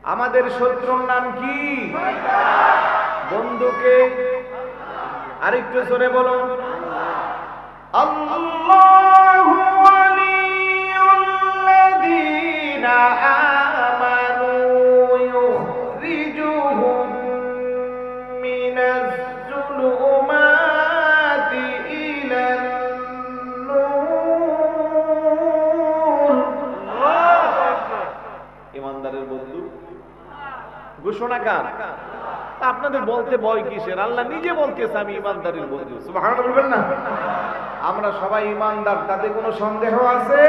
আমাদের শত্রুর নাম কি? বন্ধুকে আরেকটু জোরে বলুন। আল্লাহু ওয়ালিয়ুল্লাযীনা আমানু ইউখরিজুহুম মিনাজ যুলুমাতি ইলান নূর। ইমানদারের বন্ধু ঘোষণা কার? আপনাদের বলতে ভয় কিসের? আল্লাহ নিজে বলতেছে আমি ইমানদারের বন্ধু। সুবহানাল্লাহ বলবেন না? আমরা সবাই ইমানদার, তাতে কোনো সন্দেহ আছে?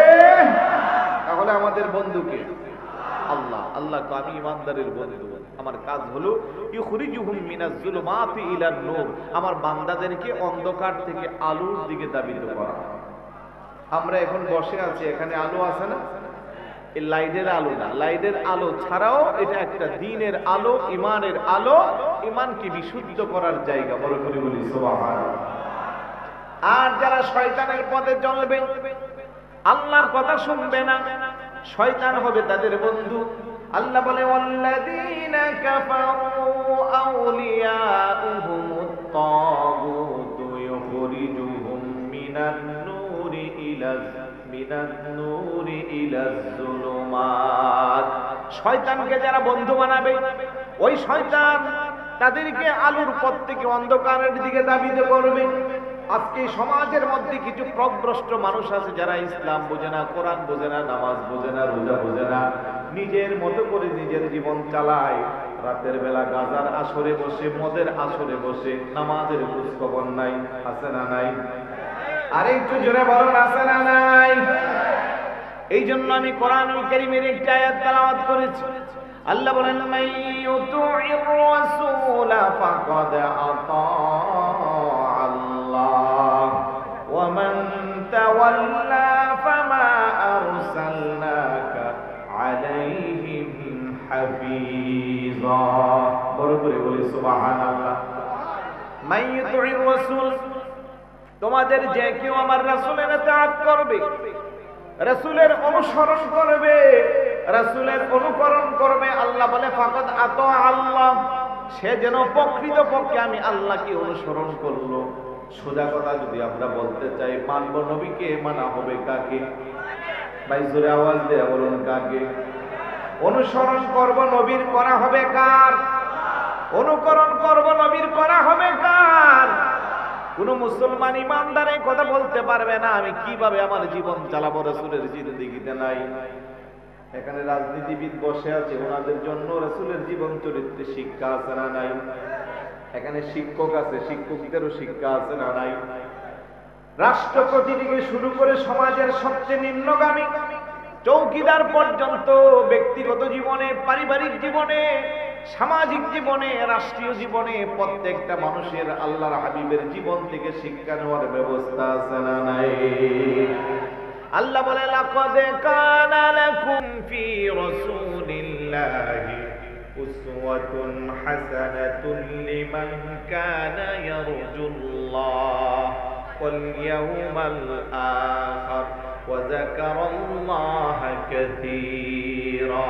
তাহলে আমাদের বন্ধুকে আল্লাহ। আল্লাহ তো আমি ইমানদারের বন্ধু, আমার কাজ হলো ইউখরিজুহুম মিনাজ যুলুমাতি ইলান নূর, আমার বান্দাদেরকে অন্ধকার থেকে আলোর দিকে ধাবিত করা। আমরা এখন বসে আছি, এখানে আলো আছে না? এই লাইটের আলো না, লাইটের আলো ছাড়াও এটা একটা দ্বীনের আলো, ইমানের আলো, ইমানকে বিশুদ্ধ করার জায়গা। বড় করে বলি সুবহানাল্লাহ। আর যারা শয়তানের পথে চলবে, আল্লাহর কথা শুনবে না, শয়তান হবে তাদের বন্ধু। আল্লাহ বলে ওয়াল্লাযীনা কাফারু আউলিয়াউহুমুত তাগুতু ইউখরিজুহুম মিনান নূরি ইলাজ যুলুমাত। শয়তানকে যারা বন্ধু বানাবে, ওই শয়তান তাদেরকে আলোর পথ থেকে অন্ধকারের দিকে ধাবিত করবে। আজকে সমাজের মধ্যে কিছু প্রভ্রষ্ট মানুষ আছে যারা ইসলাম বোঝে না, কোরআন বোঝে না, নামাজ বোঝে না, রোজা বোঝে না, নিজের মতো করে নিজের জীবন চালায়। রাতের বেলা গাজার আসরে বসে, মদের আসরে বসে, নামাজের খোঁজ খবর নাই। আছে না নাই? আরেকটু জোরে বলুন, আছে না নাই? এই জন্য আমি কোরআনুল কারীমের একটা আয়াত তেলাওয়াত করেছি। আল্লাহ বলেন মাইয়ুতি'র রাসূলা ফাকাদ আতা আল্লাহ ওয়া মান তাওয়াল্লা ফামা আরসালনাকা আলাইহিম হাফিজা। বড় করে বলি সুবহানাল্লাহ। মাইয়ুতি'র রাসূল, তোমাদের যে কেউ আমার রাসূলের ইতাআত করবে, রাসূলের অনুসরণ করবে, রাসূলের অনুকরণ করবে, আল্লাহ বলে ফাকাদ আতা আল্লাহ, সে যেন প্রকৃতপক্ষে আমি আল্লাহকে অনুসরণ করলো। সোজা কথা যদি আমরা বলতে চাই, মানব নবীকে, মানা হবে কাকে? ভাই জোরে আওয়াজ দিয়ে বলুন, কাকে? অনুসরণ করব, নবীর করা হবে কার? অনুকরণ করব, নবীর করা হবে কার? কোন মুসলমান ইমানদার এই কথা বলতে পারবে না আমি কিভাবে আমার জীবন চালাবো রাসূলের জিন্দেগিতে নাই। এখানে রাজনীতিবিদ বসে আছে, ওনাদের জন্য রাসূলের জীবন চরিত্রে শিক্ষা আছে না নাই? এখানে শিক্ষক আছে, শিক্ষকদেরও শিক্ষা আছে না নাই? রাষ্ট্রপতি থেকে শুরু করে সমাজের সবচেয়ে নিম্নগামী চৌকিদার পর্যন্ত ব্যক্তিগত জীবনে, পারিবারিক জীবনে, সামাজিক জীবনে, রাষ্ট্রীয় জীবনে প্রত্যেকটা মানুষের আল্লাহর হাবিবের জীবন থেকে শিক্ষা নেওয়ার ব্যবস্থা আছে না নাই? আল্লাহ বলে লাকাদ কানা লাকুম ফি রাসূলিল্লাহি উসওয়াতুন হাসানাতুন লিমান কানা ইয়ারজুল্লাহ ওয়াল ইয়াওমাল আখির ওয়া যাকারাল্লাহা কাসীরা।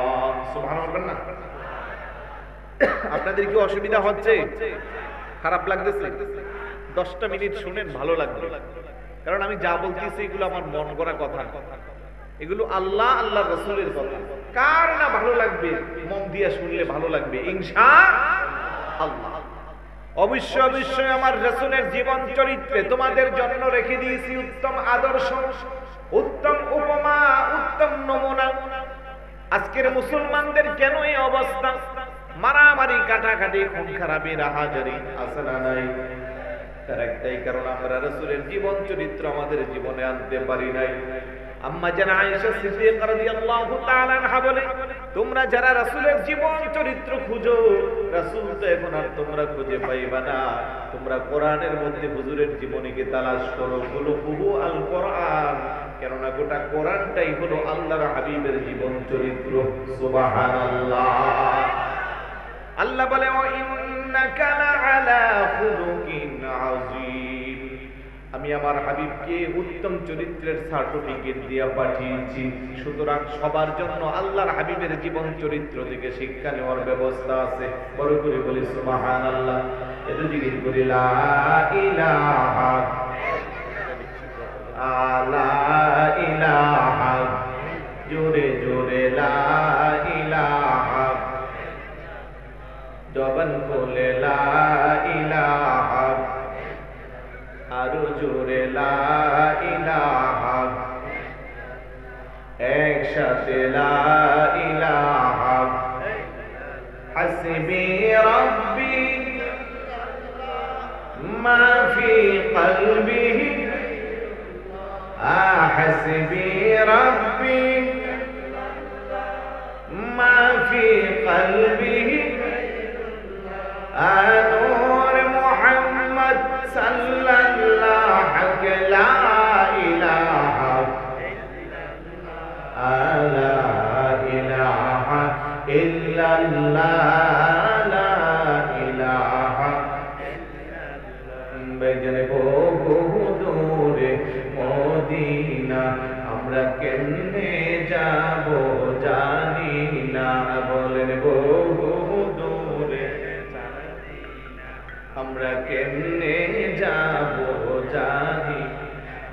সুবহানাল্লাহ। আপনাদের কি অসুবিধা হচ্ছে? খারাপ লাগতেছে? 10টা মিনিট শুনেন, ভালো লাগবে। কারণ আমি যা বলতেছি এগুলো আমার মন গড়া কথা, এগুলো আল্লাহ আল্লাহর রাসূলের কথা। কার না ভালো লাগবে? মন দিয়া শুনলে ভালো লাগবে ইনশাআল্লাহ। অবশ্যই অবশ্যই আমার রাসূলের জীবন চরিত্রে তোমাদের জন্য রেখে দিয়েছি উত্তম আদর্শ, উত্তম উপমা, উত্তম নমুনা। আজকের মুসলমানদের কেন এই অবস্থা? মারামারি, কাটাকাটি, খুন খারাপি, রাহাজারি আছে না নাই? তার একটাই কারণ, আমরা রাসূলের জীবন চরিত্র আমাদের জীবনে আনতে পারি নাই। আম্মা জানা আয়েশা সিদ্দিকা রাদিয়াল্লাহু তাআলা আনহা বলে, তোমরা যারা রাসূলের জীবন চরিত্র খুঁজো, রাসূল তো এখন আর তোমরা খুঁজে পাইবা না। তোমরা কোরআনের মধ্যে হুজুরের জীবনীকে তালাশ করো, কুলুহু আল কোরআন, কেননা গোটা কোরআনটাই হলো আল্লাহর হাবিবের জীবন চরিত্র। সুবহানাল্লাহ। আল্লাহ বলে ওয়া ইন্নাকা লাআলা খুলুকিন আযীম, আমি আমার হাবিবকে উত্তম চরিত্রের সার্টিফিকেট দিয়ে পাঠিয়েছি। সুতরাং সবার জন্য আল্লাহর হাবিবের জীবন চরিত্র থেকে শিক্ষা নেওয়ার ব্যবস্থা আছে। বড় করে বলি সুবহানাল্লাহ। এত জিকির করি লা ইলাহা লা ইলাহা, জোরে জোরে লা ইলাহা, জবান খুলে লা ইলাহা, আরো জোরে লা ইলাহা, একসাথে লা ইলাহা। হাসবি রাব্বি মা ফি কলবিহি, হাসবি রাব্বি মা ফি কলবিহি, নূর মুহাম্মদ সাল্লাল্লাহু লা ইলাহা লা ইলাহা ইল্লাল্লাহ, লা ইলাহা। বেজনে বহু দূরে মদিনা, আমরা কেমনে যাব জানি না। বলেন বহু দূরে আমরা কেমনে যাব জানি।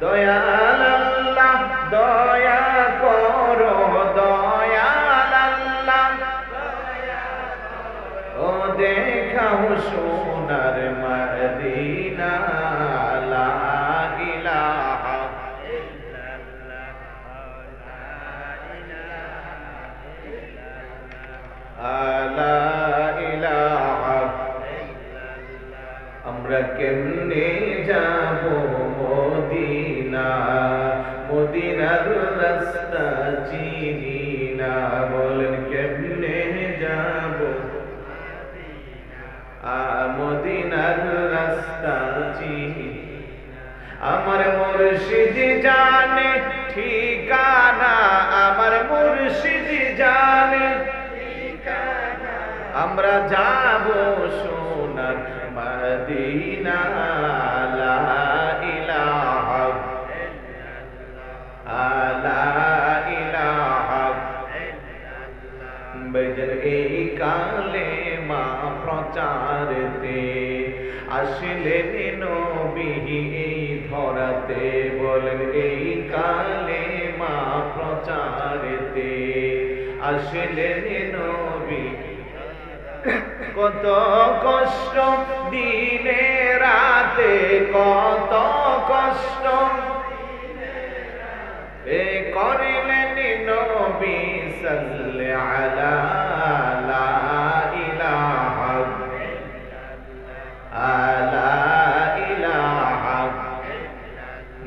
দয়াল আল্লাহ দয়া করো, দয়াল আল্লাহ ও দেখাও সোনার মদিনা। লা ইলাহা লা ইলাহা, আমরা কেমনে যাব মদিনা, মদিনার রাস্তা চিনি না। বলেন কেমনে যাব মদিনার রাস্তা চিনি। আমার মুর্শিদ জানে ঠিকানা, আমার মুর্শিদ জানে ঠিকানা, আমরা যাব সোনার মদিনা। লা ইলাহা লা ইলাহা, বেজর এই কালেমা প্রচারতে আসলেন নবী এই ধরাতে। বলেন এই কালেমা প্রচারতে আসলেন নবী। কত কষ্ট দিনে রাতে, কত কষ্ট করিলেন নবী সাল্লাল্লাহু আলা লা ইলাহা লা ইলাহা।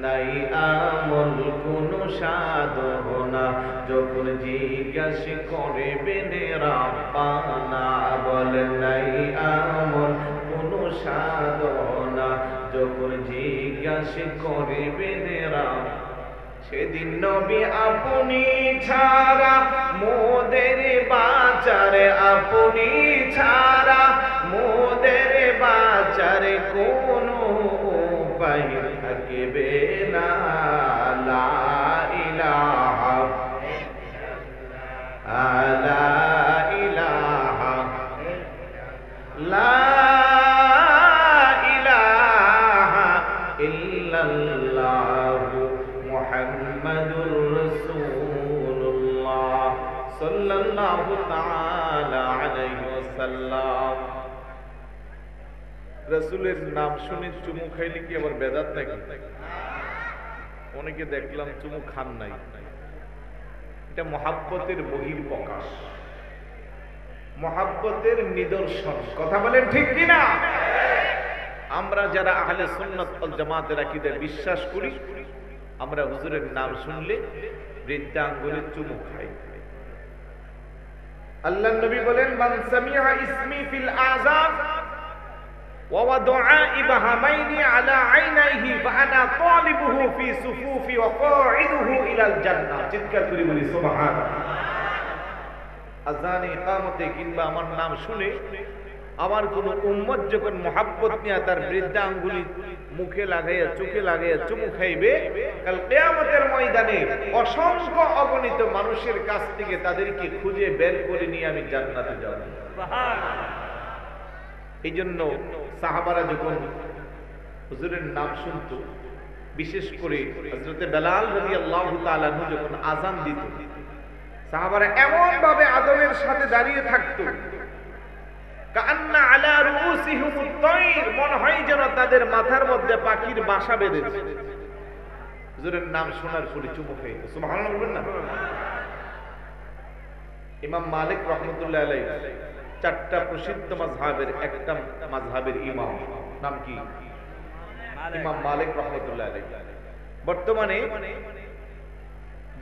নাই আমল কোন সাধনা, যখন জিজ্ঞাসা করবেন রাব্বানা। বলেন নাই আমল কোন সাধনা, যখন জিজ্ঞাসা করবেন রাব্বানা। সেদিন নবী আপনি ছাড়া মোদের বাঁচার, আপনি ছাড়া মোদের বাঁচার কোনো উপায় থাকবে না। লা ইলাহা লা ইলাহা লা ইলাহা ইল্লাল্লাহু মুহাম্মাদুর রাসূলুল্লাহ সাল্লাল্লাহু তাআলা আলাইহি ওয়াসাল্লাম। রাসূলের নাম শুনে চুমু খাইলে কি আবার বেদাত নাকি? অনেকে দেখলাম চুমু খান নাই। এটা মহাব্বতের বহিঃপ্রকাশ, মহাব্বতের নিদর্শন। কথা বলেন ঠিক কিনা? আমরা যারা আহলে সুন্নাত ওয়াল জামাতের আকীদায় বিশ্বাস করি, আমরা হুজুরের নাম শুনলে বৃদ্ধা আঙ্গুলে চুমু খাই। আল্লাহর নবী বলেন মান সামিআ ইসমি ফিল আযান ওয়া ওয়াদা'a ইবহামাইনি আলা আইনাইহি ফাআনা তালিবুহু ফি সুফুফি ওয়া কাঈদুহু ইলাল জান্নাহ। চিৎকার করে বলি সুবহানাল্লাহ। আযানে ইকামতে কিংবা আমার নাম শুনে আমার কোন উম্মত যখন মহাব্বত নিয়ে তার বৃদ্ধা আঙ্গুলি মুখে লাগাইয়া চোখে লাগাইয়া চুমু খাইবে, কাল কিয়ামতের ময়দানে অসংখ্য অগণিত মানুষের কাছ থেকে তাদেরকে খুঁজে বের করে নিয়ে আমি জান্নাতে যাব। এই জন্য সাহাবারা যখন হুজুরের নাম শুনত, বিশেষ করে হযরতে বেলাল রাদিয়াল্লাহু তাআলা আনহু যখন আযান দিত, সাহাবারা এমন ভাবে আদবের সাথে দাঁড়িয়ে থাকতো, কান্না আলা রুউসিহিমুত তায়র, মনে হয় যেন তাদের মাথার মধ্যে পাখির বাসা বেঁধেছে। হুজুরের নাম শোনার পরে চুমু খাইত। সুবহানাল্লাহ বলবেন না? ইমাম মালিক রাহমাতুল্লাহ আলাইহি চারটা প্রসিদ্ধ মাযহাবের একটা মাযহাবের ইমাম, নাম কি? ইমাম মালিক রাহমাতুল্লাহ আলাইহি। বর্তমানে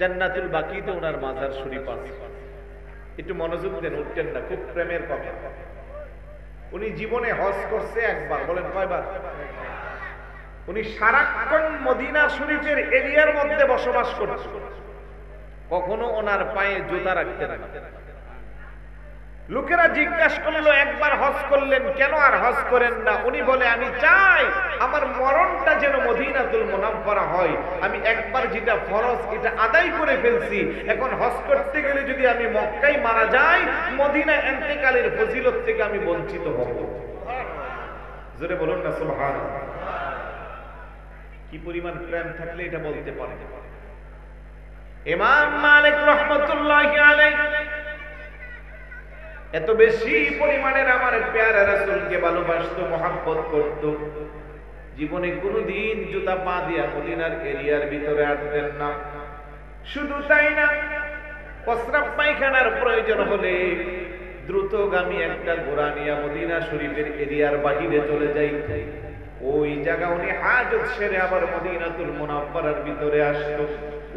জান্নাতুল বাকিতে ওনার মাজার শরীফ আছে। একটু মনোযোগ দেন, উঠছেন না, খুব প্রেমের কথা। উনি জীবনে হজ করছে একবার, বলেন কয়বার? উনি সারাক্ষণ মদিনা শরীফের এরিয়ার মধ্যে বসবাস করতেন, কখনো ওনার পায়ে জুতা রাখতেন না। লোকেরা জিজ্ঞাসা করলো, একবার হজ করলেন কেন আর হজ করেন না? উনি বলে, আমি চাই আমার মরণটা যেন মদিনাতুল মুনাওয়ারা হয়। আমি একবার যেটা ফরজ এটা আদায় করে ফেলছি, এখন হজ করতে গেলে যদি আমি মক্কায় মারা যাই, মদিনা ইন্তেকালের ফজিলত থেকে আমি বঞ্চিত হব। জোরে বলুন না সুবহানাল্লাহ। কি পরিমাণ প্রেম থাকলে এটা বলতে পারে। ইমাম মালিক রাহমাতুল্লাহি আলাইহি এত বেশি পরিমাণের আমার প্যারা রাসূলকে ভালোবাসতো, মহব্বত করত, জীবনে কোনোদিন জুতা পা দিয়া মদিনার এরিয়ার ভিতরে আসতেন না। শুধু তাই না, প্রস্রাব পায়খানার প্রয়োজন হলে দ্রুতগামী একটা ঘোড়া নিয়ে মদিনা শরীফের এরিয়ার বাহিরে চলে যাইতেন। ওই জায়গা উনি হাজত সেরে আবার মদিনাতুল মুনাওয়ারার ভিতরে আসতো।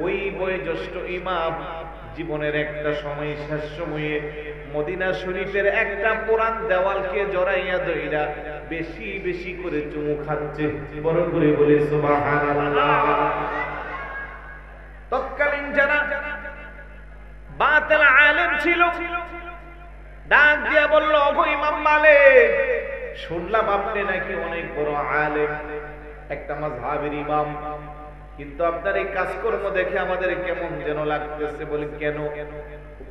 ওই বয়োজ্যেষ্ঠ ইমাম জীবনের একটা সময়, শেষ সময়ে মদিনা শরীফের একটা পুরান দেওয়ালকে জড়াইয়া ধইরা বেশি বেশি করে চুমু খাচ্ছে। বড় করে বলে সুবহানাল্লাহ। তৎকালীন যারা বাতিল আলেম ছিল, ডাক দিয়া বলল, ওগো ইমাম মালিক, শুনলাম আপনি নাকি অনেক বড় আলেম, একটা মাযহাবের ইমাম, কিন্তু আপনার এই কাজকর্ম দেখে আমাদের কেমন যেন লাগতেছে। বলে কেন?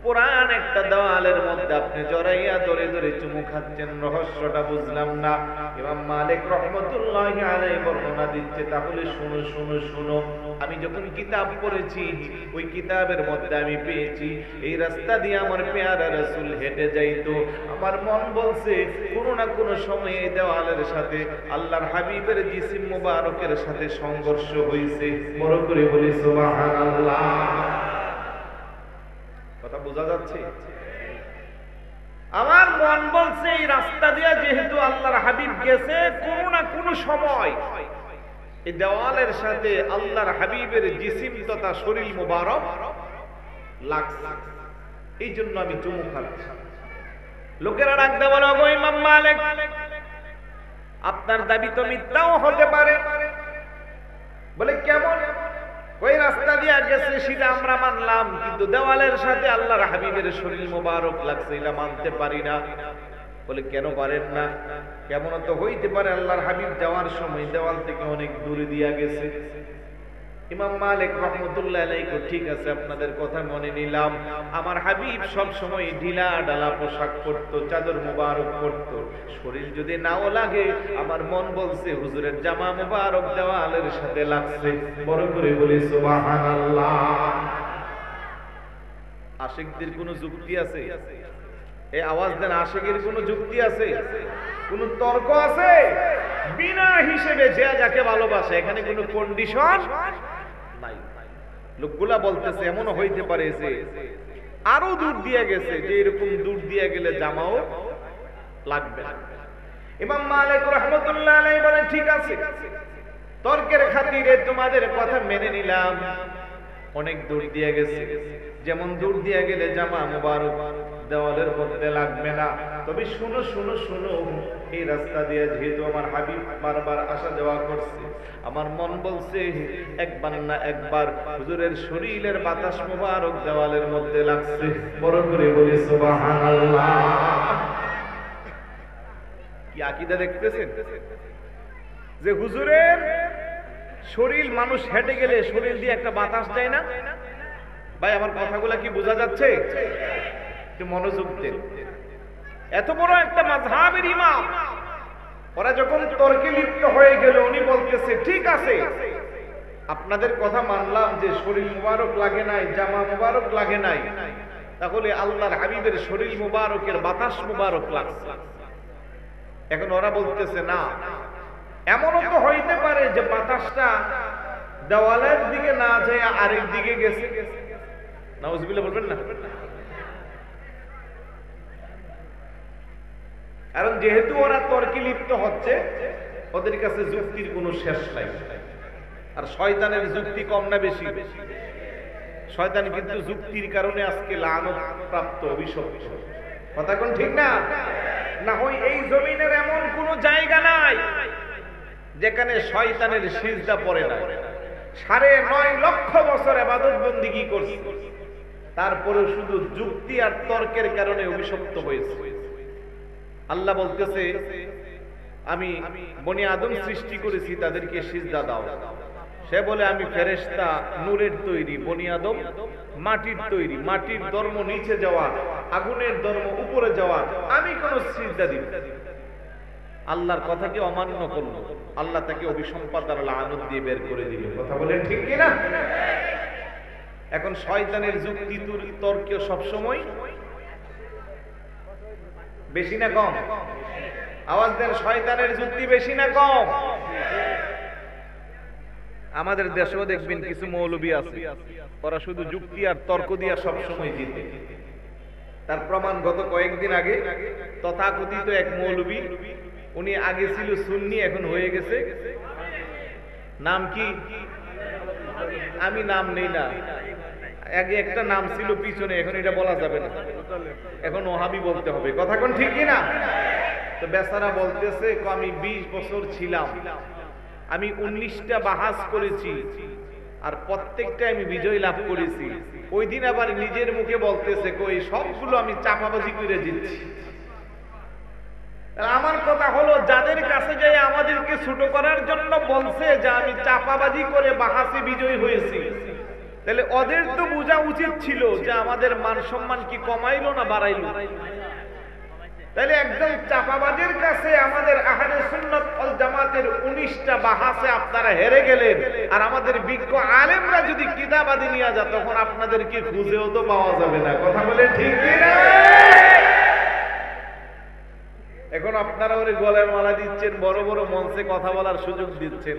পুরান একটা দেওয়ালের মধ্যে আপনি জড়াইয়া ধরে ধরে চুমু খাচ্ছেন, রহস্যটা বুঝলাম না। ইমাম মালিক রাহমাতুল্লাহি আলাইহি বর্ণনা দিচ্ছে, তাহলে শুনো শুনো শুনো। আমি যখন কিতাব পড়েছি, ওই কিতাবের মধ্যে আমি পেয়েছি এই রাস্তা দিয়ে আমার পেয়ারা রাসূল হেঁটে যাইতো। আমার মন বলছে কোনো না কোনো সময়ে এই দেওয়ালের সাথে আল্লাহর হাবিবের জিসিম মুবারকের সাথে সংঘর্ষ হইছে। বড় করে বলি সুবহানাল্লাহ। কথা বোঝা যাচ্ছে? আমার মন বলছে এই রাস্তা দিয়ে যেহেতু আল্লাহর হাবিব গেছে, কোনো না কোনো সময় এই দেওয়ালের সাথে আল্লাহর হাবিবের জিসিম তথা শরীর মুবারক লাগছে, এই জন্য আমি চুমু খাচ্ছি। লোকেরা ডাকতে বলে, ওগো ইমাম মালিক, আপনার দাবি তো মিথ্যাও হতে পারে। বলে কেমন? ওই রাস্তা দিয়ে গেছে সেটা আমরা মানলাম, কিন্তু দেওয়ালের সাথে আল্লাহর হাবিবের শরীর মুবারক লাগছে এটা মানতে পারি না। বলে কেন পারেন না? কেমন তো হইতে পারে, আল্লাহর হাবিব যাওয়ার সময় দেওয়াল থেকে অনেক দূরে দিয়া গেছে। ইমাম মালিক রাহমাতুল্লাহ আলাইহি, ঠিক আছে আপনাদের কথা মনে নিলাম। আমার হাবিব সব সময় ঢিলা ঢালা পোশাক পরতো, চাদর মুবারক পরতো, শরীর যদি নাও লাগে আমার মন বলছে হুজুরের জামা মুবারক দেওয়ালের সাথে লাগছে। বড় করে বলি সুবহানাল্লাহ। আশিকদের কোনো যুক্তি আছে? এই আওয়াজ দেন, আশিকের কোনো যুক্তি আছে? কোনো তর্ক আছে? বিনা হিসেবে যে যাকে ভালোবাসে, এখানে কোনো কন্ডিশন নাই। লোকগুলা বলতেছে এমনও হইতে পারে যে আরো দূর দিয়ে গেছে, যে এরকম দূর দিয়ে গেলে জামাও লাগবে। ইমাম মালিক রাহমাতুল্লাহ আলাইহি বলেন, ঠিক আছে, তর্কের খাতিরে তোমাদের কথা মেনে নিলাম, অনেক দূর দিয়ে গেছে, যেমন দূর দিয়ে গেলে জামা মুবারক দেওয়ালের মধ্যে লাগবে না। তবে শুনো শুনো শুনো, এই রাস্তা দিয়ে যেহেতু আমার হাবিব বারবার আসা যাওয়া করছে, আমার মন বলছে একবার না একবার হুজুরের শরীরের বাতাস মুবারক দেওয়ালের মধ্যে লাগছে। বড় করে বলি সুবহানাল্লাহ। আকীদা দেখতেছেন যে হুজুরের শরীর মানুষ হেঁটে গেলে শরীর দিয়ে একটা বাতাস যায় না? ভাই আমার কথাগুলো কি বোঝা যাচ্ছে? একটু মনোযোগ দেন। এত বড় একটা মাযহাবের ইমাম, ওরা যখন তর্কে লিপ্ত হয়ে গেল, উনি বলতেছে ঠিক আছে আপনাদের কথা মানলাম যে শরীর মুবারক লাগে নাই, জামা মুবারক লাগে নাই, তাহলে আল্লাহর হাবিবের শরীর মুবারকের বাতাস মুবারক লাগছে। এখন ওরা বলতেছে না, এমনও তো হইতে পারে যে বাতাসটা দেওয়ালের দিকে না যায় আরেক দিকে গেছে। নাউজুবিল্লাহ বলবেন না? কারণ যেহেতু ওরা তর্কে লিপ্ত হচ্ছে, ওদের কাছে যুক্তির কোনো শেষ নাই। আর শয়তানের যুক্তি কম না বেশি? শয়তান কিন্তু যুক্তির কারণে আজকে লানত প্রাপ্ত, অভিশপ্ত। কথা কোন ঠিক না? না হয় এই জমিনের এমন কোন জায়গা নাই যেখানে শয়তানের সিজদা পড়ে না। 9.5 লক্ষ বছর ইবাদত বন্দেগী করছে, তারপরে শুধু যুক্তি আর তর্কের কারণে অভিশপ্ত হয়েছে। আল্লাহ বলতেছে আমি বনি আদম সৃষ্টি করেছি, তাদেরকে সিজদা দাও। সে বলে আমি ফেরেশতা, নূরের তৈরি, বনি আদম মাটির তৈরি, মাটির ধর্ম নিচে যাওয়া, আগুনের ধর্ম উপরে যাওয়া, আমি কোন সিজদা দিব? আল্লাহর কথাকে অমান্য করলো, আল্লাহ তাকে অভিসম্পাদ আর লানত দিয়ে বের করে দিল। কথা বলেন ঠিক কিনা? এখন শয়তানের যুক্তি তর্ক সবসময় বেশি না কম? আওয়াজ দেন, শয়তানের যুক্তি বেশি না কম? আমাদের দেশেও দেখবেন কিছু মৌলবী আছে, ওরা শুধু যুক্তি আর তর্ক দিয়া সবসময় জিতে। তার প্রমাণ গত কয়েকদিন আগে তথাকথিত এক মৌলবী, উনি আগে ছিল সুন্নি, এখন হয়ে গেছে নাম কি আমি নাম নেই না, আগে একটা নাম ছিল পিছনে, এখন এটা বলা যাবে না, এখন ওহাবি বলতে হবে। কথা কোন ঠিক কিনা? তো বেচারা বলতেছে আমি 20 বছর ছিলাম, আমি 19টা বাহাস করেছি, আর প্রত্যেকটা আমি বিজয় লাভ করেছি। ওই দিন আবার নিজের মুখে বলতেছে কই সবগুলো আমি চাপাবাজি করে জিতছি। আমার কথা হলো, যাদের কাছে যাই আমাদেরকে ছোট করার জন্য বলছে যে আমি চাপাবাজি করে বাহাসে বিজয় হয়েছি, তাহলে ওদের তো বোঝা উচিত ছিল যে আমাদের মান সম্মান কি কমাইলো না বাড়াইলো? তাহলে একদম চাপাবাজের কাছে আমাদের আহলে সুন্নাত ওয়াল জামাতের 19টা বাহাসে আপনারা হেরে গেলেন, আর আমাদের বিজ্ঞ আলেমরা যদি কিতাবাদি নিয়ে যায় তখন আপনাদেরকে খুঁজেও তো পাওয়া যাবে না। কথা বলে ঠিক কিনা? এখন আপনারা ওরে গলায় মালা দিচ্ছেন, বড় বড় মঞ্চে কথা বলার সুযোগ দিচ্ছেন।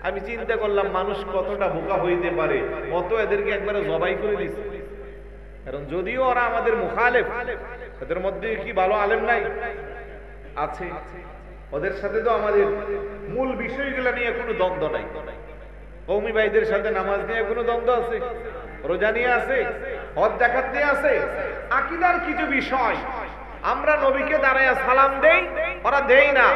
আমি চিন্তা করলাম মানুষ কতটা বোকা হইতে পারে, অত এদেরকে একবারে জবাই করে দিচ্ছে। কারণ যদিও ওরা আমাদের মুখালেফ, এদের মধ্যে কি ভালো আলেম নাই? আছে। ওদের সাথে তো আমাদের মূল বিষয়গুলো নিয়ে কোনো দ্বন্দ্ব নাই। কওমি ভাইদের সাথে নামাজ নিয়ে কোনো দ্বন্দ্ব আছে? রোজা নিয়ে আছে? হজ যাকাত নিয়ে আছে? আকীদার কিছু বিষয় আমরা নবীকে দাঁড়ায়া সালাম দেই, ওরা দেই না।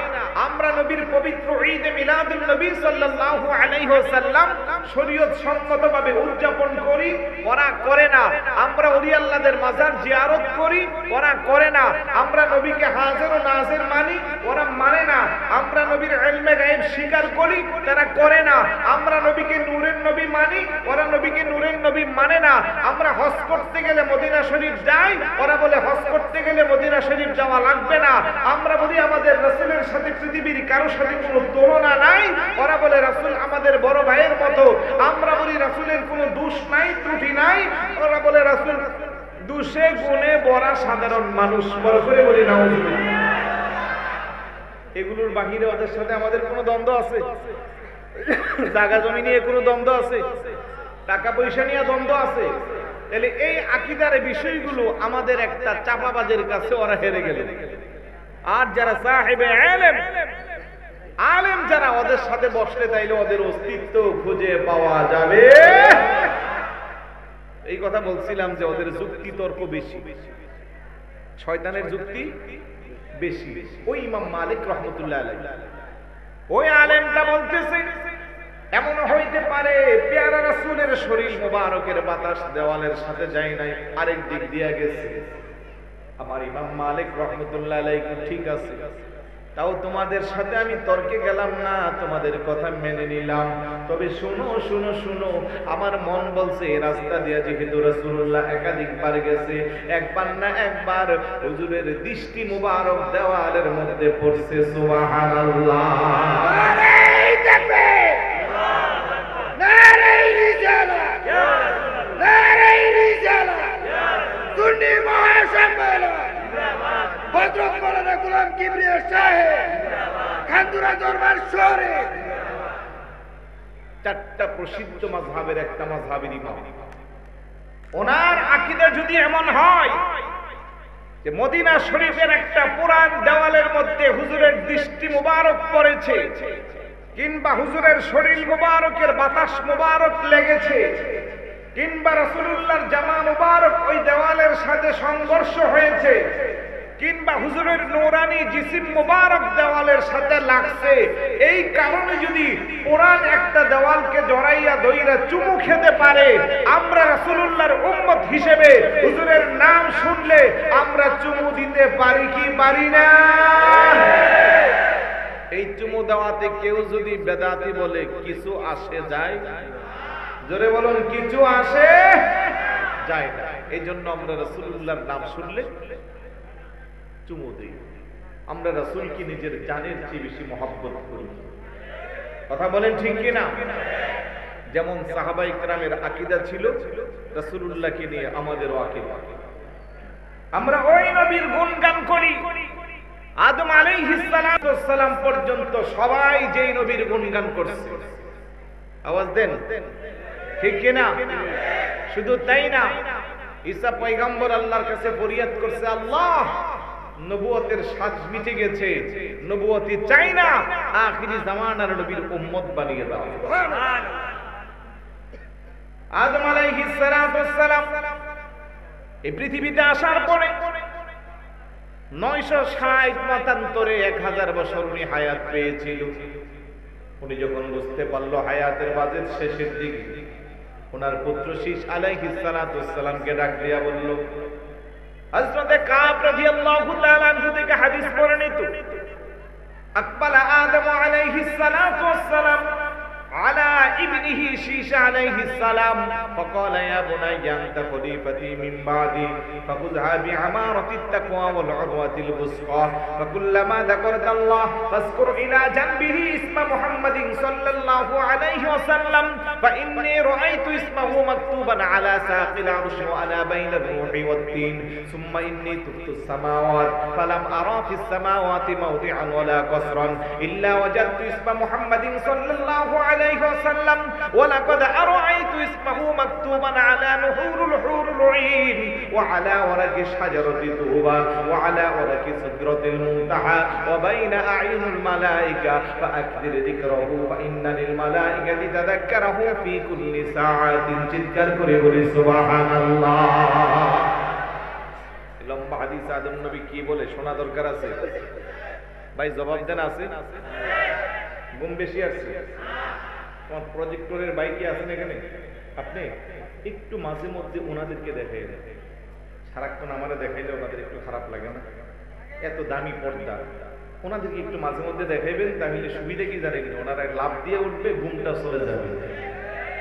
আমরা নবীর পবিত্র ঈদে মিলাদুন নবী সাল্লাল্লাহু আলাইহি ওয়াসাল্লাম শরীয়ত সম্মতভাবে উদযাপন করি, ওরা করে না। আমরা ওলি আল্লাহদের মাজার জিয়ারত করি, ওরা করে না। আমরা নবীকে হাজির ও নাজির মানি, ওরা মানে না। আমরা নবীর ইলমে গায়েব স্বীকার করি, তারা করে না। আমরা নবীকে নূরের নবী মানি, ওরা নবীকে নূরের নবী মানে না। আমরা হজ করতে গেলে মদিনা শরীফ যাই, ওরা বলে হজ করতে গেলে মদিনা শরীফ যাওয়া লাগবে না। আমরা বলি আমাদের রাসূলের সাথে পৃথিবীর কারো সাথে কোনো তুলনা নাই, ওরা বলে রাসূল আমাদের বড় ভাইয়ের মতো। আমরা বলি রাসূলের কোনো দোষ নাই, ত্রুটি নাই, ওরা বলে রাসূল দোষে গুণে ভরা সাধারণ মানুষ। বড় করে বলি নাউজুবিল্লাহ। এগুলোর বাহিরে ওদের সাথে আমাদের কোনো দ্বন্দ্ব আছে? জায়গা জমি নিয়ে কোনো দ্বন্দ্ব আছে? টাকা পয়সা নিয়ে দ্বন্দ্ব আছে? তাহলে এই আকীদার বিষয়গুলো আমাদের একটা চাপাবাজের কাছে ওরা হেরে গেল। আর যারা সাহেবে ইলম, আলেম যারা, ওদের সাথে বসলে তাইলে ওদের অস্তিত্ব খুঁজে পাওয়া যাবে। এই কথা বলছিলাম যে ওদের যুক্তি তর্ক বেশি, শয়তানের যুক্তি বেশি। ওই ইমাম মালিক রাহমাতুল্লাহ আলাইহি, ওই আলেমটা বলতেছে এমন হইতে পারে পেয়ারা রাসূলের শরীর মুবারকের বাতাস দেওয়ালের সাথে যায় নাই, আরেক দিক দিয়া গেছে। আমার ইমাম মালিক রাহমাতুল্লাহ আলাইহি ঠিক আছে, তাও তোমাদের সাথে আমি তর্কে গেলাম না, তোমাদের কথা মেনে নিলাম। তবে শুনো শুনো শুনো, আমার মন বলছে এই রাস্তা দিয়ে যেহেতু রাসূলুল্লাহ একাধিকবার গেছে, একবার না একবার হুজুরের দৃষ্টি মুবারক দেওয়ালের মধ্যে পড়ছে। সুবহানাল্লাহ, নারে তাকবীর, নারে রিসালাত, নারে রিসালাত, সুন্নি মহাসম্মেলন, ভদ্রক মাওলানা গোলাম কিবরিয়া সাহেব, খান্দুরা দরবার শহরে। চারটা প্রসিদ্ধ মাযহাবের একটা মাযহাবের ইমাম। ওনার আকীদা যদি এমন হয় যে মদিনা শরীফের একটা পুরান দেওয়ালের মধ্যে হুজুরের দৃষ্টি মুবারক পড়েছে, কিংবা হুজুরের শরীর মুবারকের বাতাস মুবারক লেগেছে, কিংবা রাসূলুল্লাহর জামা মুবারক ওই দেওয়ালের সাথে সংঘর্ষ হয়েছে, কিংবা হুজুরের নূরানি জিসিম মুবারক দেওয়ালের সাথে লাগছে, এই কারণে যদি পুরান একটা দেওয়ালকে জড়াইয়া ধইরা চুমু খেতে পারে, আমরা রাসূলুল্লাহর উম্মত হিসেবে হুজুরের নাম শুনলে আমরা চুমু দিতে পারি কি পারি না? এই চুমু দেওয়াতে কেউ যদি বেদাতি বলে কিছু আসে যায়? জোরে বলুন, কিছু আসে যায় না। এই জন্য আমরা রাসূলুল্লাহর নাম শুনলে চুমু দিই। আমরা রাসূলকে নিজের জানের চেয়ে বেশি মহব্বত করি। কথা বলেন ঠিক কি না? যেমন সাহাবায়ে কেরামের আকীদা ছিল, রাসূলুল্লাহকে নিয়ে আমাদেরও আকীদা। আমরা ওই নবীর গুণগান করি। আদম আলাইহিস সালাম পর্যন্ত সবাই যেই নবীর গুণগান করছে, আওয়াজ দেন ঠিক কি না? শুধু তাই না, ঈসা পয়গম্বর আল্লাহর কাছে ফরিয়াদ করছে, আল্লাহ নবুয়তের স্বাদ মিটে গেছে, নবুয়তি চাই না, আখিরি জামানার নবীর উম্মত বানিয়ে দাও। আদম আলাইহিস সালাম এই পৃথিবীতে আসার পরে 960 মতান্তরে 1000 বছর উনি হায়াত পেয়েছিল। উনি যখন বুঝতে পারলো হায়াতের বাজেট শেষের দিকে, ওনার পুত্র শীশ আলাইহিস সালামকে ডাক দিয়া বলল, হযরতে কাব রাদিয়াল্লাহু তাআলা আনহু থেকে হাদিস বর্ণিত, আকবালা আদম আলাইহিস সালাম على ابنه شيش عليه السلام فقال يا بني أنت خليفتي من بعدي فخذها بعمارة التقوى والعروة الوثقى فكلما ذكرت الله فاذكر إلى جنبه اسم محمد صلى الله عليه وسلم فإني رأيت اسمه مكتوبا على ساق العرش وأنا بين الروح والتين ثم إني تبت السماوات فلم أرى في السماوات موضعا ولا قصرا إلا وجدت اسم محمد صلى الله عليه وسلم ولقد أرأيت اسمه مكتوبا على نحور الحور العين وعلى ورق شجرة طوبى وعلى ورق سدرة المنتهى وبين أعين الملائكة فأكثر ذكره فإن للملائكة تذكره في كل ساعة تذكر كل سبحان الله লম্বা হাদিস আদম নবী কি বলে শোনা দরকার আছে ভাই? জবাব দেন আছে? ঘুম বেশি আছে? তোমার প্রজেক্টরের বাইকে আছেন এখানে, আপনি একটু মাঝে মধ্যে ওনাদেরকে দেখাই দেন। সারাক্ষণ আমারে দেখাইলে ওনাদের একটু খারাপ লাগে না? এত দামি পর্দা, ওনাদেরকে একটু মাঝে মধ্যে দেখাইবেন, তাহলে সুবিধা কি জানেন? ওনারা লাভ দিয়ে উঠবে, ঘুমটা চলে যাবে।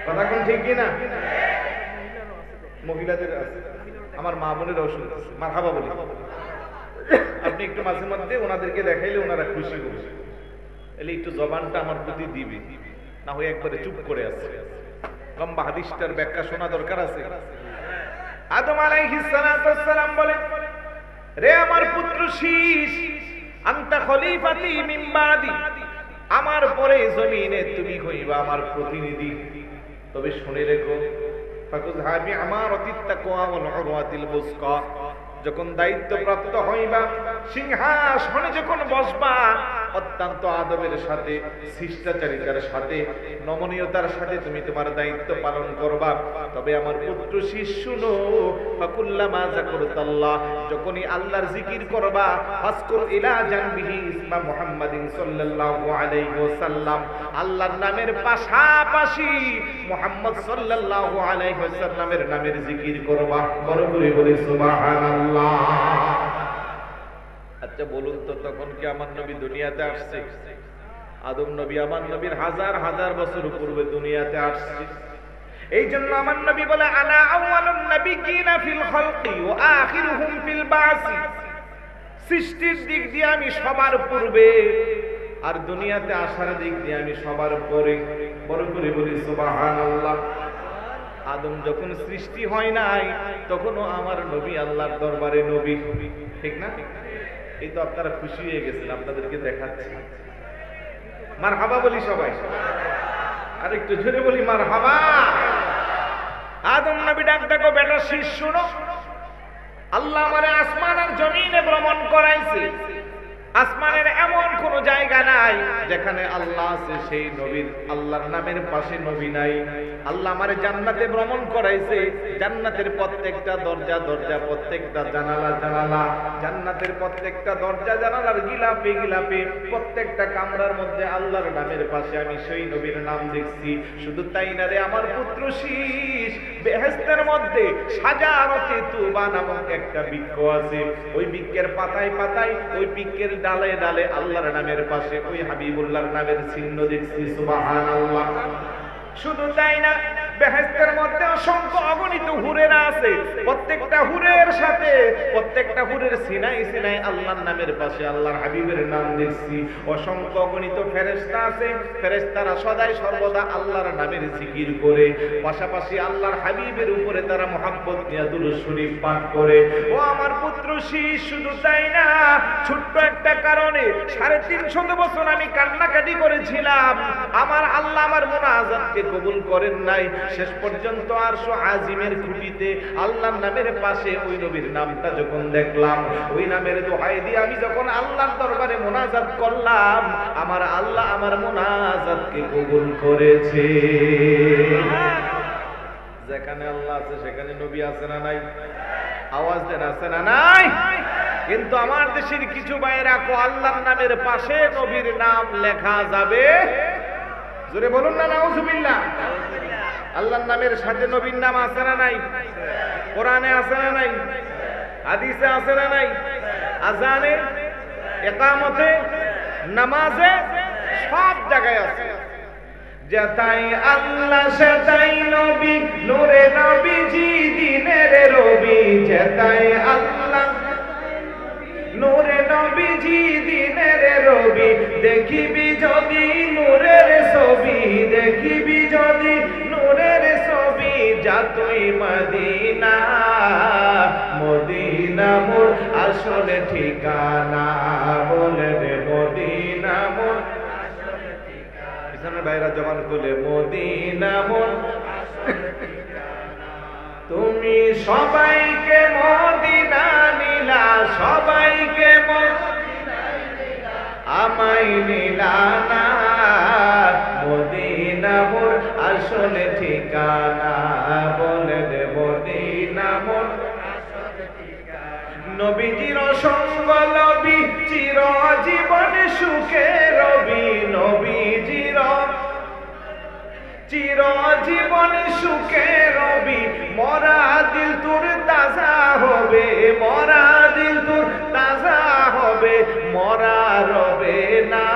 কথা কোন ঠিক কিনা? মহিলাদের আছে, আমার মা বোনের ওষুধ মারহাবা বলি। আপনি একটু মাঝে মধ্যে ওনাদেরকে দেখাইলে ওনারা খুশি হবে, এলে একটু জবানটা আমার প্রতি দিবে, না হয়ে একবারে চুপ করে আছে। লম্বা হাদিসটার ব্যাখ্যা শোনা দরকার আছে। আদম আলাইহিস সালাম বলে, রে আমার পুত্র শীশ, আনতা খলিফাতি মিন বাদি, আমার পরে জমিনে তুমি হইবা আমার প্রতিনিধি। তবে শুনে রেখো, ফাকুযহা বিআমারাতিত তাকওয়া ওয়াল উরওয়াতিল বুসকা, যখন দায়িত্ব প্রাপ্ত হইবা, সিংহাসনে যখন বসবা, অত্যন্ত আদবের সাথে, শিষ্টাচারিতার সাথে, নমনীয়তার সাথে তুমি তোমার দায়িত্ব পালন করবা। তবে আমার পুত্র শিশুনো, ফাকুল্লামা যাকুরতাল্লাহ, যখনই আল্লাহর জিকির করবা, ফাজকুর ইলা জানবিহি ইসমা মুহাম্মাদিন সাল্লাল্লাহু আলাইহি ওয়াসাল্লাম, আল্লাহর নামের পাশাপাশি মুহাম্মদ সাল্লাল্লাহু আলাইহি ওয়াসাল্লামের নামের জিকির করবা। বড় করে বলি সুবহানাল্লাহ। আচ্ছা বলুন তো, তখন কি আমার নবী দুনিয়াতে আসছে? আদম নবী আমার নবীর হাজার হাজার বছর পূর্বে দুনিয়াতে আসছে। এই জন্য আমার নবী বলে, আনা আউয়ালুন নাবিয়্যিনা ফিল খালকি ওয়া আখিরুহুম ফিল বাসি। সৃষ্টির দিক দিয়ে আমি সবার পূর্বে, আর দুনিয়াতে আসার দিক দিয়ে আমি সবার পরে। বড় করে বলি সুবহানাল্লাহ। আদম যখন সৃষ্টি হয় নাই, তখনও আমার নবী আল্লাহর দরবারে নবী, ঠিক না? এই তো আপনারা খুশি হয়ে গেছেন, আপনাদেরকে দেখাচ্ছি। মারহাবা বলি সবাই, আর একটু জোরে বলি মারহাবা। আদম নবী ডাক দেখো, বেটা শীষ শুনো, আল্লাহ আমারে আসমান আর জমিনে ভ্রমণ করাইছে। আসমানের এমন কোন জায়গা নাই যেখানে আল্লাহ আছে, সেই নবীর আল্লাহর নামের পাশে নবী নাই। আল্লাহ আমারে জান্নাতে ভ্রমণ করাইছে। জান্নাতের প্রত্যেকটা দরজা দরজা, প্রত্যেকটা জানালা জানালা, জান্নাতের প্রত্যেকটা দরজা জানালার গিলাপে গিলাপে, প্রত্যেকটা কামরার মধ্যে আল্লাহর নামের পাশে আমি সেই নবীর নাম দেখছি। শুধু তাই না রে আমার পুত্র শীষ, বেহেশতের মধ্যে সাজারতে তুবা নামক একটা বৃক্ষ আছে। ওই বৃক্ষের পাতায় পাতায়, ওই বৃক্ষের ডালে ডালে আল্লাহর নামের পাশে ওই হাবিবুল্লাহর নামের চিহ্ন দেখছি। সুবহানাল্লাহ। শুধু তাই না, বেহেশতের মধ্যে অসংখ্য অগণিত হুরেরা আছে। প্রত্যেকটা হুরের সাথে, প্রত্যেকটা হুরের সিনাই সিনাই আল্লাহর নামের পাশে আল্লাহর হাবিবের নাম দেখছি। অসংখ্য অগণিত ফেরেশতা আছে। ফেরেশতারা সদাই সর্বদা আল্লাহর নামের জিকির করে, পাশাপাশি আল্লাহর হাবিবের উপরে তারা মুহাব্বত নিয়ে দুরূদ শরীফ পাঠ করে। ও আমার পুত্র শীষ, শুধু তাই না, ছোট্ট একটা কারণে 350 বছর আমি কান্নাকাটি করেছিলাম। আমার আল্লাহ আমার মুনাজাতকে কবুল করেন নাই। শেষ পর্যন্ত আরশ আজিমের খুঁটিতে আল্লাহর নামের পাশে ওই নবীর নামটা যখন দেখলাম, ওই নামের দোহাই দিয়ে আমি যখন আল্লাহর দরবারে মুনাজাত করলাম, আমার আল্লাহ আমার মুনাজাতকে কবুল করেছে। যেখানে আল্লাহ আছে সেখানে নবী আছে না নাই? আওয়াজ দেন, আছে না নাই? কিন্তু আমার দেশের কিছু ভাইয়েরা কো আল্লাহর নামের পাশে নবীর নাম লেখা যাবে? জোরে বলুন না নাউজুবিল্লাহ। আল্লাহর নামের সাথে নবীর নাম আছে না নাই? কোরআনে আছে না নাই? হাদিসে আছে না নাই? আজানে, ইকামতে, নামাজে, সব জায়গায় আছে। যেতাই আল্লাহ সেতাই নবী, নূরে নবীজি দিনের রবি। যেতাই আল্লাহ নূরে নবীজি দিনের রবি, দেখিবি যদি নূরের ছবি, দেখিবি যদি নূরের ছবি। যা তুই মদিনা, মদিনা মোর আসল ঠিকানা। বলে রে মদিনা মোর আসল ঠিকানা। পিছনের ভাইরা জবান তুলে, মদিনা মোর আসল ঠিকানা। তুমি সবাইকে মদিনা নিলা, সবাইকে মদিনা নিলা, আমায় নিলা না। মদিনা মোর আসল ঠিকানা। বলে দে মদিনা মোর আসল ঠিকানা। নবীজির সঙ্গ লবি, চিরজীবন সুখে রবি। নবীজির চিরজীবন সুখে রবি। মরা দিল তোর তাজা হবে, মরা দিল তোর তাজা হবে, মরা রবে না।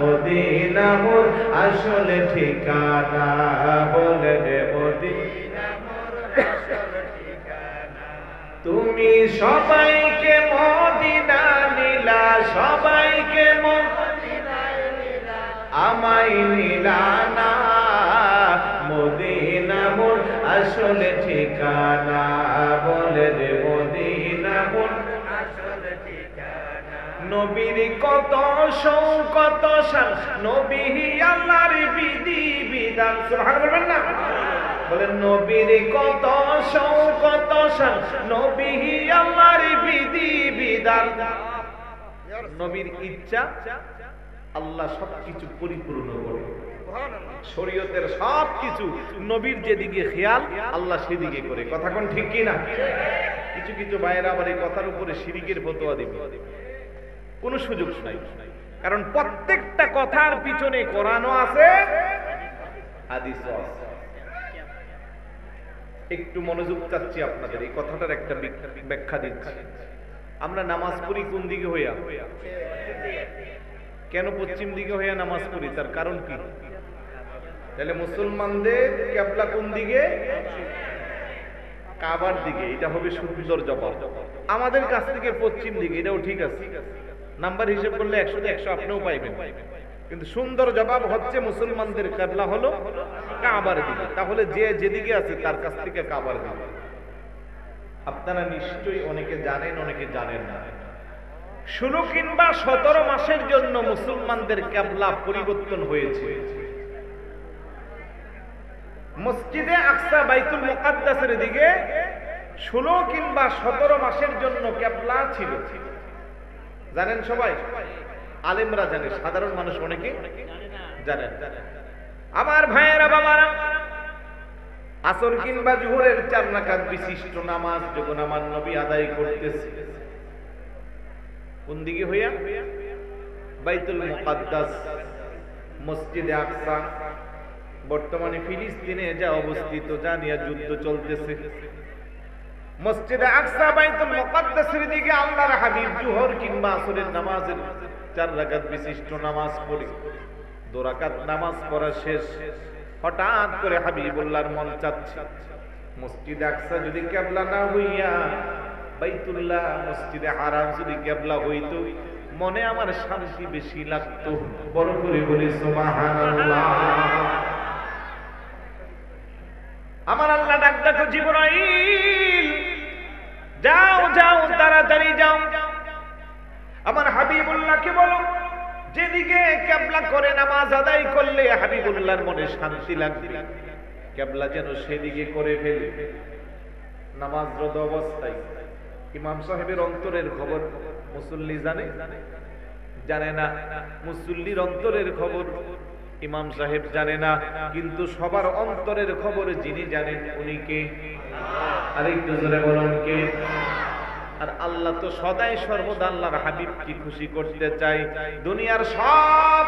মদিনা মোর আসল ঠিকানা। বলে রে মদিনা মোর আসল ঠিকানা। তুমি সবাইকে মদিনা নিলা, সবাইকে মদিনা নিলা, আমায় নিলা না। মদিনা মোর আসল ঠিকানা। বলে রে মদিনা মোর আসল ঠিকানা। নবীর কত শৌকত শান, নবী আল্লাহর বিধি বিধান। সুবহানাল্লাহ বলবেন না? বলেন নবীর কত শৌকত শান, নবী আল্লাহর বিধি বিধান। নবীর ইচ্ছা আল্লাহ সবকিছু পরিপূর্ণ করে। শরীয়তের সবকিছু নবীর যেদিকে খেয়াল আল্লাহ সেদিকে করে। কথা কোন ঠিক কি না? কিছু কিছু ভাইয়েরা আবার এই কথার উপরে শিরকের ফতোয়া দিবে, কোনো সুযোগ নাই। কারণ প্রত্যেকটা কথার পিছনে কোরআনও আছে, হাদিসও আছে। একটু মনোযোগ চাচ্ছি আপনাদের, এই কথাটার একটা ব্যাখ্যা দিচ্ছি। আমরা নামাজ পড়ি কোন দিকে হইয়া? কেন পশ্চিম দিকে হইয়া নামাজ পড়ি? তার কারণ কি? তাহলে মুসলমানদের কিবলা কোন দিকে? কাবার দিকে। এটা হবে সুন্দর জবাব। আমাদের কাছ থেকে পশ্চিম দিকে, এটাও ঠিক আছে। নাম্বার হিসেব করলে 100 100 আপনিও পাইবেন, কিন্তু সুন্দর জবাব হচ্ছে মুসলমানদের কিবলা হলো কাবার দিকে। তাহলে যে যেদিকে আছে তার কাছ থেকে কাবার দিকে। আপনারা নিশ্চয়ই অনেকে জানেন, অনেকে জানেন না। 16 কিংবা 17 মাসের জন্য মুসলমানদের কিবলা পরিবর্তন হয়েছে। মসজিদে আকসা বাইতুল মুকাদ্দাসের দিকে 16 কিংবা 17 মাসের জন্য কিবলা ছিল। জানেন সবাই? আলেমরা জানে, সাধারণ মানুষ অনেকে জানেন। আমার ভাইয়েরা বাবারা, আসর কিংবা জোহরের 4 রাকাত বিশিষ্ট নামাজ যখন আমার নবী আদায় করতেছে কোন দিকে হইয়া? বাইতুল মুকাদ্দাস, মসজিদে আকসা। বর্তমানে ফিলিস্তিনে যা অবস্থিত, যা নিয়ে যুদ্ধ চলতেছে, মসজিদে আকসা বাইতুল মুকাদ্দাসের দিকে আল্লাহর হাবিব জোহর কিংবা আসরের নামাজের 4 রাকাত বিশিষ্ট নামাজ পড়ে 2 রাকাত নামাজ পড়া শেষ, হঠাৎ করে হাবিবুল্লাহর মন চাচ্ছে মসজিদে আকসা যদি কিবলা না হইয়া বাইতুল্লাহ মসজিদে হারাম যদি কিবলা হইতো, মনে আমার শান্তি বেশি লাগতো। বড় করে বলি সুবহানাল্লাহ। আমার আল্লাহ ডাক দেখো, জিবরাইল যাও যাও, তাড়াতাড়ি যাও, আমার হাবিবুল্লাহকে বলো যেদিকে কিবলা করে নামাজ আদায় করলে হাবিবুল্লাহর মনে শান্তি লাগবে, কিবলা যেন সেদিকে করে ফেলে। নামাজরত অবস্থায় ইমাম সাহেবের অন্তরের খবর মুসল্লি জানে? জানে না। মুসল্লির অন্তরের খবর ইমাম সাহেব জানে না, কিন্তু সবার অন্তরের খবর যিনি জানেন উনি কে? আরেকটু জোরে বলুন কে? আর আল্লাহ তো সদাই সর্বদা আল্লাহর হাবিবকে খুশি করতে চায়। দুনিয়ার সব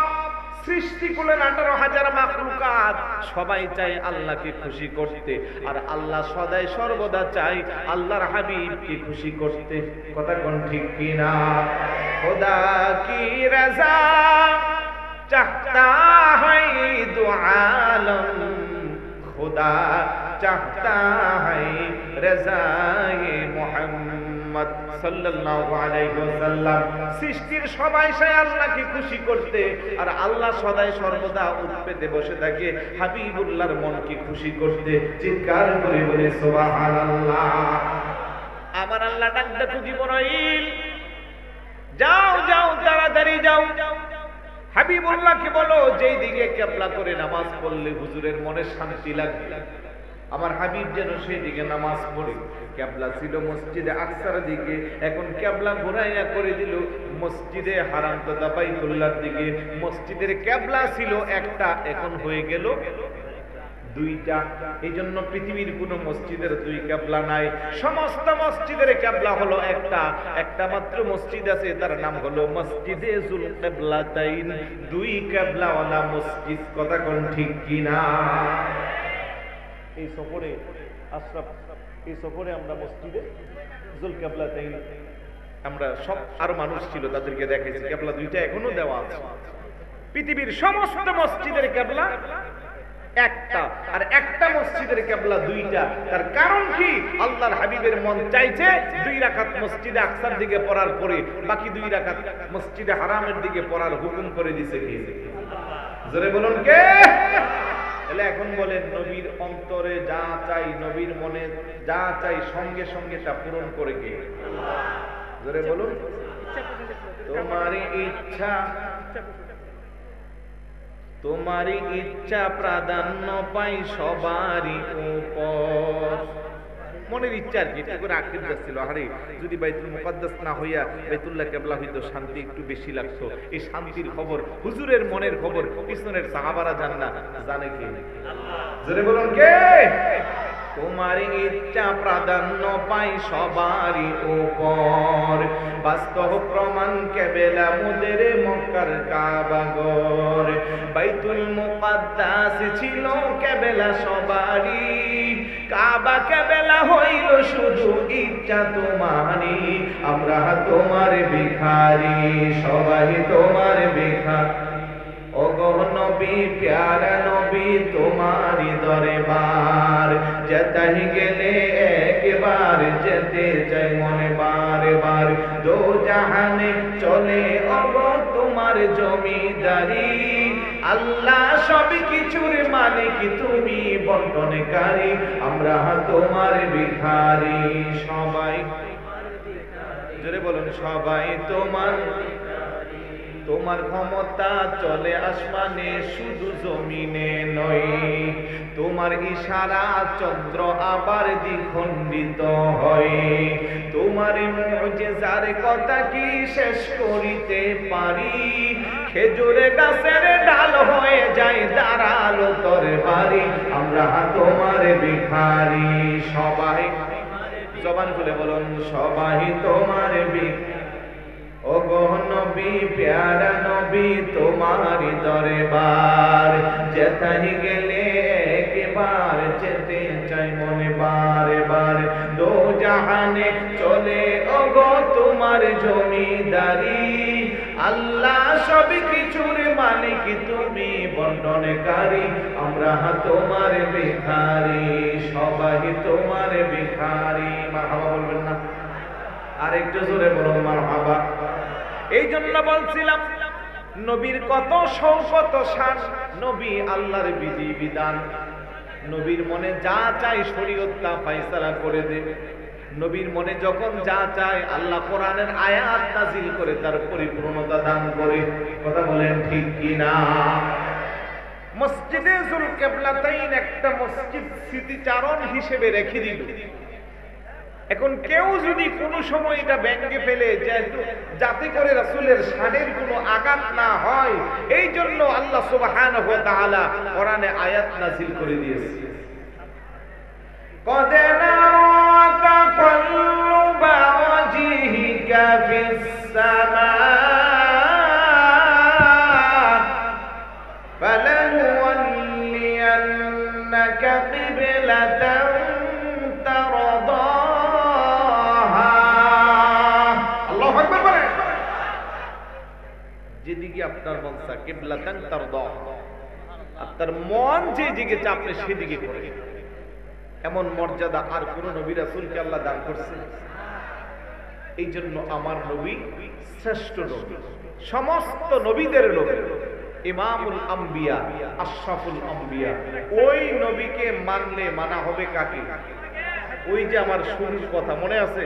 সৃষ্টিকুলের 18,000 মাখলুকাত সবাই চায় আল্লাহকে খুশি করতে, আর আল্লাহ সদাই সর্বদা চায় আল্লাহর হাবিবকে খুশি করতে। কথা কোন ঠিক কিনা? খোদা কি রাজা চাহতা है दो आलम, खुदा चाहता है रज़ाए मोहम्मद সাল্লাল্লাহু আলাইহি ওয়াসাল্লাম। সৃষ্টির সবাই চায় আল্লাহকে খুশি করতে, আর আল্লাহ সদাই সর্বদা উৎপেতে বসে থাকে হাবিবুল্লাহর মনকে খুশি করতে। চিৎকার করে বলে সুবহানাল্লাহ। আমার আল্লাহ ডাক দেখো, জিবরাইল যাও যাও, তাড়াতাড়ি যাও, হাবিবুল্লাহকে বলো যেই দিকে কিবলা করে নামাজ পড়লে হুজুরের মনে শান্তি লাগবে, আমার হাবিব যেন সেই দিকে নামাজ পড়ে। কিবলা ছিল মসজিদে আকসার দিকে, এখন কিবলা ঘুরাইয়া করে দিল মসজিদে হারাম তথা বাইতুল্লাহর দিকে। মসজিদের কিবলা ছিল একটা, এখন হয়ে গেল দুইটা। এই জন্য পৃথিবীর কোন মসজিদের 2 কিবলা নাই, সমস্ত মসজিদের কিবলা হলো একটা। একটা মাত্র মসজিদ আছে, তার নাম হলো মসজিদে যুল কিবলাতাইন, 2 কিবলাওয়ালা মসজিদ। কথা কোন ঠিক কিনা? এই সফরে আশরাফ, এই সফরে আমরা মসজিদে যুল কিবলাতাইন, আমরা সব আরো মানুষ ছিল তাদেরকে দেখাইছি, কিবলা 2টা এখনো দেওয়া আছে। পৃথিবীর সমস্ত মসজিদের কিবলা একটা, আর একটা মসজিদের কিবলা 2টা। তার কারণ কি? আল্লাহর হাবিবের মন চাইছে 2 রাকাত মসজিদে আকসার দিকে পড়ার পরে বাকি 2 রাকাত মসজিদে হারামের দিকে পড়ার হুকুম করে দিয়েছে কে? জোরে বলুন কে? তাহলে এখন বলেন, নবীর অন্তরে যা চাই, নবীর মনে যা চাই, সঙ্গে সঙ্গে তা পূরণ করে কে? জোরে বলুন। তোমারই ইচ্ছা, তোমারই ইচ্ছা প্রাধান্য পাই সবারই উপর। মনের ইচ্ছা আর কি, একটু করে আখির যাচ্ছিল, আরে যদি বাইতুল মুকাদ্দাস না হইয়া বাইতুল্লাহ কিবলা হইতো শান্তি একটু বেশি লাগতো। এই শান্তির খবর, হুজুরের মনের খবর পিছনের সাহাবারা জান না, জানে কে? জোরে বলুন কে? তোমার ইচ্ছা প্রাধান্য পাই সবারই উপর, বাস্তব প্রমাণ কেবলা মুদের মক্কার কাবাগর। বাইতুল মুকাদ্দাস ছিল কেবলা সবারই, কাবা কেবলা হইল শুধু ইচ্ছা তোমারই, আমরা তোমার ভিখারি, সবাই তোমার ভিখারি। ওগো নবী প্যারা নবী তোমারি দরবার, যেতাই গেলে একবার যেতে চাই মনে বারে বার। দো জাহানে চলে ওগো তোমার জমিদারি, আল্লাহ সব কিছুর মালিক তুমি বন্টনকারী, আমরা তোমার ভিখারি। সবাই জোরে বলুন, সবাই তোমার। তোমার ক্ষমতা চলে আসমানে শুধু জমিনে নয়, তোমার ইশারা চন্দ্র আবার দ্বিখণ্ডিত হয়। তোমার মুজিজার কথা কি শেষ করিতে পারি, খেজুরে গাছের ডাল হয়ে যায় দাঁড়ালো তরবারি, আমরা তোমার ভিখারি। সবাই জবান খুলে বলুন, সবাই তোমার ভিখারি। ওগো নবী প্যারা নবী তোমারি দরবার, যেতাই গেলে একবার যেতে চাই মনে বারে বার। দো জাহানে চলে ওগো তোমার জমিদারি, আল্লাহ সব কিছুর মালিক তুমি বন্টনকারী, আমরা তোমার ভিখারি। সবাই তোমার ভিখারি। মারহাবা বলবেন না? আর একটু জোরে বলুন মারহাবা। এই জন্য বলছিলাম নবীর কত শৌকত শান, নবী আল্লাহর বিধি বিধান, নবীর মনে যা চাই শরীয়ত তা ফয়সালা করে দেবে। নবীর মনে যখন যা চায় আল্লাহ কোরআনের আয়াত নাজিল করে তার পরিপূর্ণতা দান করে। কথা বলেন ঠিক কি না? মসজিদে জুল কিবলাতাইন একটা মসজিদ স্মৃতিচারণ হিসেবে রেখে দিল। এখন কেউ যদি কোনো সময় এটা ব্যঙ্গে ফেলে যাতে করে রাসূলের শানের কোনো আঘাত না হয়, এই জন্য আল্লাহ সুবহানাহু ওয়া তাআলা কোরআনে আয়াত নাযিল করে দিয়েছে। قد نرى تقلب وجهك في السماء فلنولينك قبلة ترضاها। আল্লাহু আকবার বলেন। যেদিকে আপনার মন চায় কিবলাতান তারদাহা, আপনার মন যেদিকে চায় আপনি সেদিকে করেন। এমন মর্যাদা আর কোন নবী রাসূলকে আল্লাহ দান করছেন? এই জন্য আমার নবী শ্রেষ্ঠ নবী, সমস্ত নবীদের নবী, ইমামুল আম্বিয়া, আশরাফুল আম্বিয়া। ওই নবীকে মানলে মানা হবে কাকে? ওই যে আমার শুরুর কথা মনে আছে?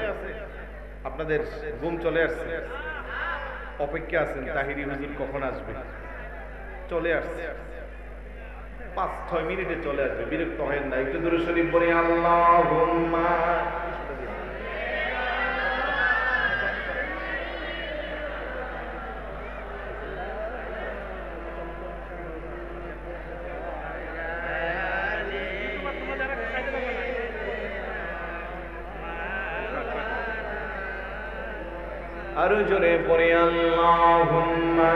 আপনাদের ঘুম চলে আসছে, অপেক্ষা আছেন তাহিরি হুজুর কখন আসবে। চলে আসছে, 5-6 মিনিটে চলে আসবে, বিরক্ত হয় না। একটু দরুদ শরীফ পড়ে আল্লাহুম্মা। আরো জোরে পড়ে আল্লাহুম্মা।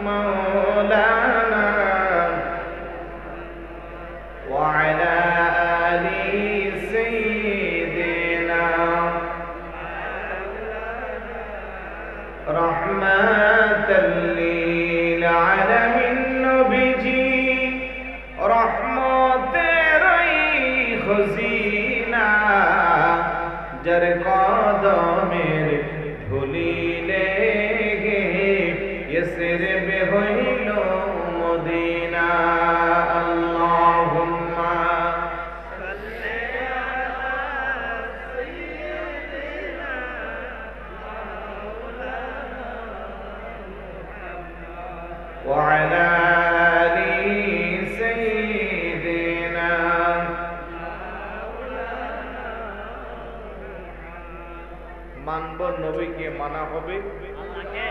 مولانا وعلى آل سيدنا رحمة للعالمين نبيجي رحمة ري خزينا جر قدمের ধুলি লেগে ইসের বে হইল মদিনা। আল্লাহুম্মা সাল্লি আলা সাইয়্যিদিনা মাওলানা মুহাম্মদ ওয়া আলা আলি সাইয়্যিদিনা মাওলানা মুহাম্মদ। মানব নবীকে মানা হবে আল্লাহকে।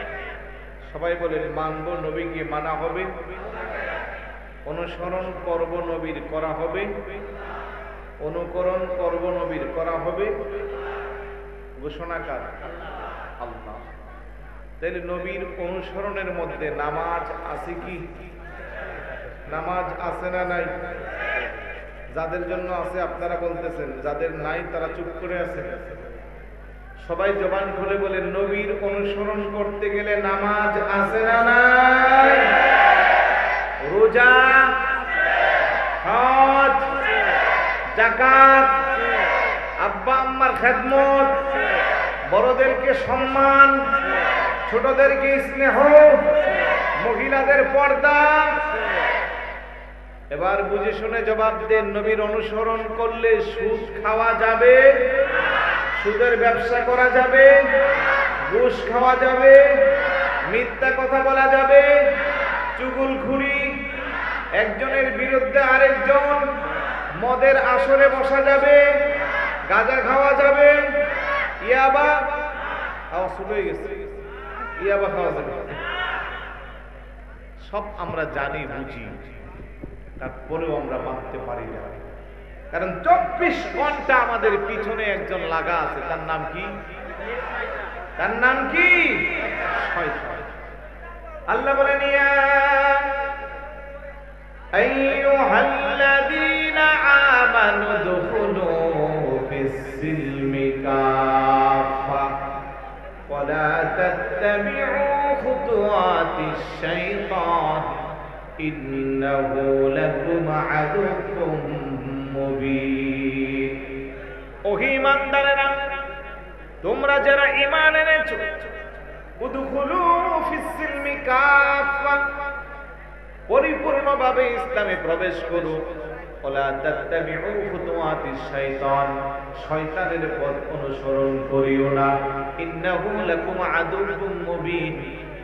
সবাই বলেন মানব নবীকে মানা হবে, অনুসরণ করব নবীর করা হবে, অনুকরণ করব নবীর করা হবে। ঘোষণাকার আল্লাহ। তাহলে নবীর অনুসরণের মধ্যে নামাজ আছে কি? নামাজ আছে না নাই? যাদের জন্য আছে আপনারা বলতেছেন, যাদের নাই তারা চুপ করে আছে। সবাই জবান খুলে বলেন, নবীর অনুসরণ করতে গেলে নামাজ আছে না নাই? রোজা, হজ, যাকাত, আব্বা আম্মার খেদমত, বড়দেরকে সম্মান, ছোটদেরকে স্নেহ, মহিলাদের পর্দা। এবার বুঝে শুনে জবাব দেন, নবীর অনুসরণ করলে সুদ খাওয়া যাবে? সুদের ব্যবসা করা যাবে? ঘুষ খাওয়া যাবে? মিথ্যা কথা বলা যাবে? চুগলখুরি, একজনের বিরুদ্ধে আরেকজন, মদের আসরে বসা যাবে? গাঁজা খাওয়া যাবে? ইয়াবা খাওয়া শুরু হয়ে গেছে, ইয়াবা খাওয়া যাবে? সব আমরা জানি বুঝি, তারপরেও আমরা মানতে পারি না। কারণ 24 ঘন্টা আমাদের পিছনে একজন লাগা আছে, তার নাম কি? তার নাম কি? শয়তান। আল্লাহ বলেন, ইয়া আইয়ুহাল্লাযীনা আমানু দুখুলু ফিস-সিলমি কাফা ওয়া লা তাত্তাবি'উ খুতুওয়াতিশ শাইতান ইন্নাহু লাকুম আদুউম মুবিন। ওহে ঈমানদারেরা, তোমরা যারা ঈমান এনেছো, উদখুলু ফিস-সিলমি কাফা, পরিপূর্ণভাবে ইসলামে প্রবেশ করো। ওয়ালা তাত্তাবিউ খুতুওয়াতিশ শাইতান, শয়তানের পথ অনুসরণ করিও না। ইন্নাহু লাকুম আদুউম মুবিন,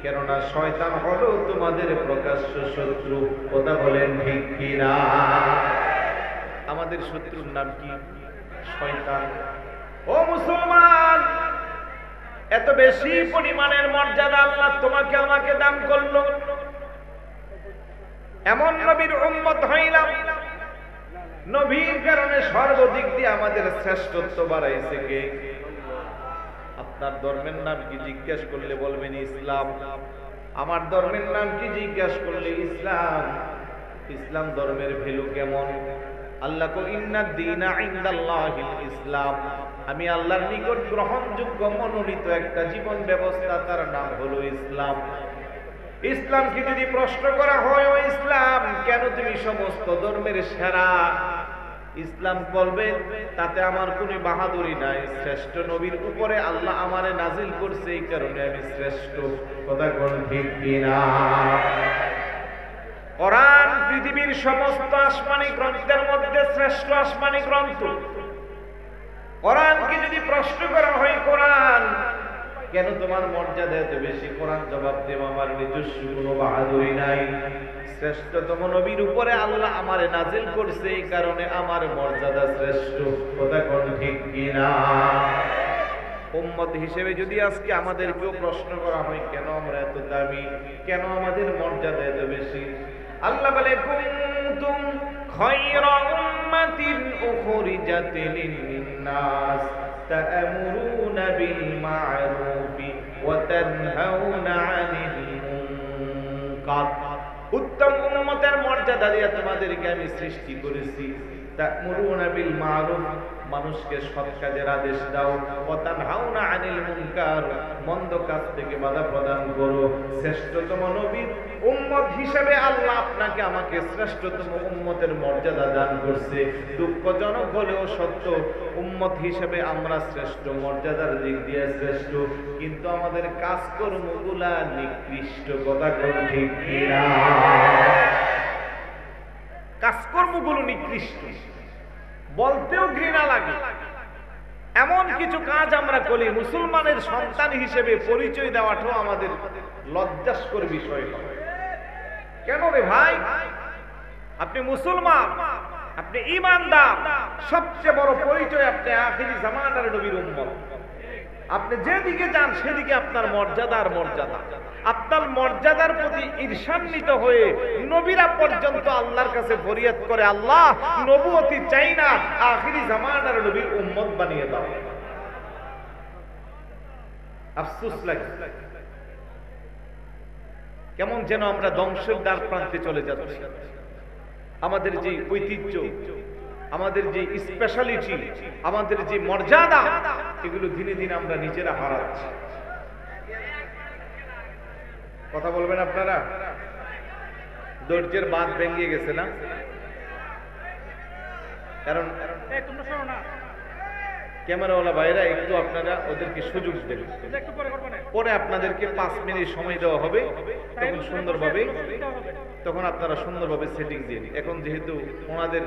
কেননা শয়তান হলো তোমাদের প্রকাশ্য শত্রু। কথা বলেন ঠিক কিনা? আমাদের শত্রুর নাম কি? শয়তান। ও মুসলমান, এত বেশি পরিমাণের মর্যাদা আল্লাহ তোমাকে আমাকে দান করলো। এমন নবীর উম্মত হইলাম, নবীর কারণে সর্বদিক দিয়ে আমাদের শ্রেষ্ঠত্ব বাড়াইছে কে? আপনার ধর্মের নাম কি জিজ্ঞেস করলে বলবেন ইসলাম। আমার ধর্মের নাম কি জিজ্ঞেস করলে ইসলাম। ইসলাম ধর্মের ভ্যালু কেমন? আল্লাহ কো ইন্নাদ দীনা ইনদাল্লাহিল ইসলাম, আমি আল্লাহর নিকট গ্রহণযোগ্য মনোনীত একটা জীবন ব্যবস্থা, তার নাম হলো ইসলাম। ইসলামকে যদি প্রশ্ন করা হয়, ও ইসলাম, কেন তুমি সমস্ত ধর্মের সেরা? ইসলাম বলবে, তাতে আমার কোনো বাহাদুরি নাই, শ্রেষ্ঠ নবীর উপরে আল্লাহ আমারে নাজিল করছে, এই কারণে আমি শ্রেষ্ঠ। কথা কোন ঠিক কিনা? কোরআন পৃথিবীর সমস্ত আসমানি গ্রন্থের মধ্যে শ্রেষ্ঠ আসমানি গ্রন্থ। কোরআনকে যদি প্রশ্ন করা হয়, কোরআন কেন তোমার মর্যাদা এত বেশি? কোরআন জবাব দেব, আমার নিজস্ব কোনো বাহাদুরি নাই, শ্রেষ্ঠতম নবীর উপরে আল্লাহ আমারে নাজিল করছে, এই কারণে আমার মর্যাদা শ্রেষ্ঠ। কথা কোন ঠিক কিনা? উম্মত হিসেবে যদি আজকে আমাদেরকেও প্রশ্ন করা হয়, কেন আমরা এত দামি, কেন আমাদের মর্যাদা এত বেশি? আল্লাহ বলে, কুনতুম খায়রা উম্মাতিন উখরিজাত লিন-নাস তা'মুরুনা বিল মা'রুফি ওয়া তানহাউনা 'আনিল মুনকার। উত্তম উম্মতের মর্যাদা দিয়ে তোমাদেরকে আমি সৃষ্টি করেছি। তা'মুরুনা বিল মা'রুফ, মানুষকে সৎ কাজের আদেশ দাও। ওয়া তানহাউনা 'আনিল মুনকার, মন্দ কাজ থেকে বাধা প্রদান করো। শ্রেষ্ঠতম নবীর উম্মত হিসেবে আল্লাহ আপনাকে আমাকে শ্রেষ্ঠতম উম্মতের মর্যাদা দান করছে। দুঃখজনক হলেও সত্য, উম্মত হিসেবে আমরা শ্রেষ্ঠ, মর্যাদার দিক দিয়ে শ্রেষ্ঠ, কিন্তু আমাদের কাজকর্মগুলা নিকৃষ্ট। কথা কোন ঠিক কিনা? কাজকর্মগুলো নিকৃষ্ট, বলতেও ঘৃণা লাগে। এমন কিছু কাজ আমরা করি, মুসলমানের সন্তান হিসেবে পরিচয় দেওয়াটাও আমাদের লজ্জাস্কর বিষয়। কেন রে ভাই? আপনি মুসলমান, আপনি ঈমানদার, সবচেয়ে বড় পরিচয় আপনি আখিরি জামানার নবীর উম্মত। আপনি যেদিকে যান সেদিকে আপনার মর্যাদা আর মর্যাদা। আপনার মর্যাদার প্রতি ঈর্ষান্বিত হয়ে নবীরা পর্যন্ত আল্লাহর কাছে ফরিয়াদ করে, আল্লাহ, নবুয়তি চাই না, আখিরি জামানার নবীর উম্মত বানিয়ে দাও। আফসোস লাগে। কেমন যেন আমরা ধ্বংসের দ্বার প্রান্তে চলে যাচ্ছি। আমাদের যে ঐতিহ্য, আমাদের যে স্পেশালিটি, আমাদের যে মর্যাদা, এগুলো দিনে দিনে আমরা নিজেরা হারাচ্ছি। কথা বলবেন আপনারা? ধৈর্যের বাঁধ ভেঙে গেছে না? কারণ ক্যামেরাওয়ালা ভাইরা একটু আপনারা ওদেরকে সুযোগ দেন, পরে আপনাদেরকে 5 মিনিট সময় দেওয়া হবে, তখন সুন্দরভাবে, তখন আপনারা সুন্দরভাবে সেটিং দিয়ে দিন। এখন যেহেতু ওনাদের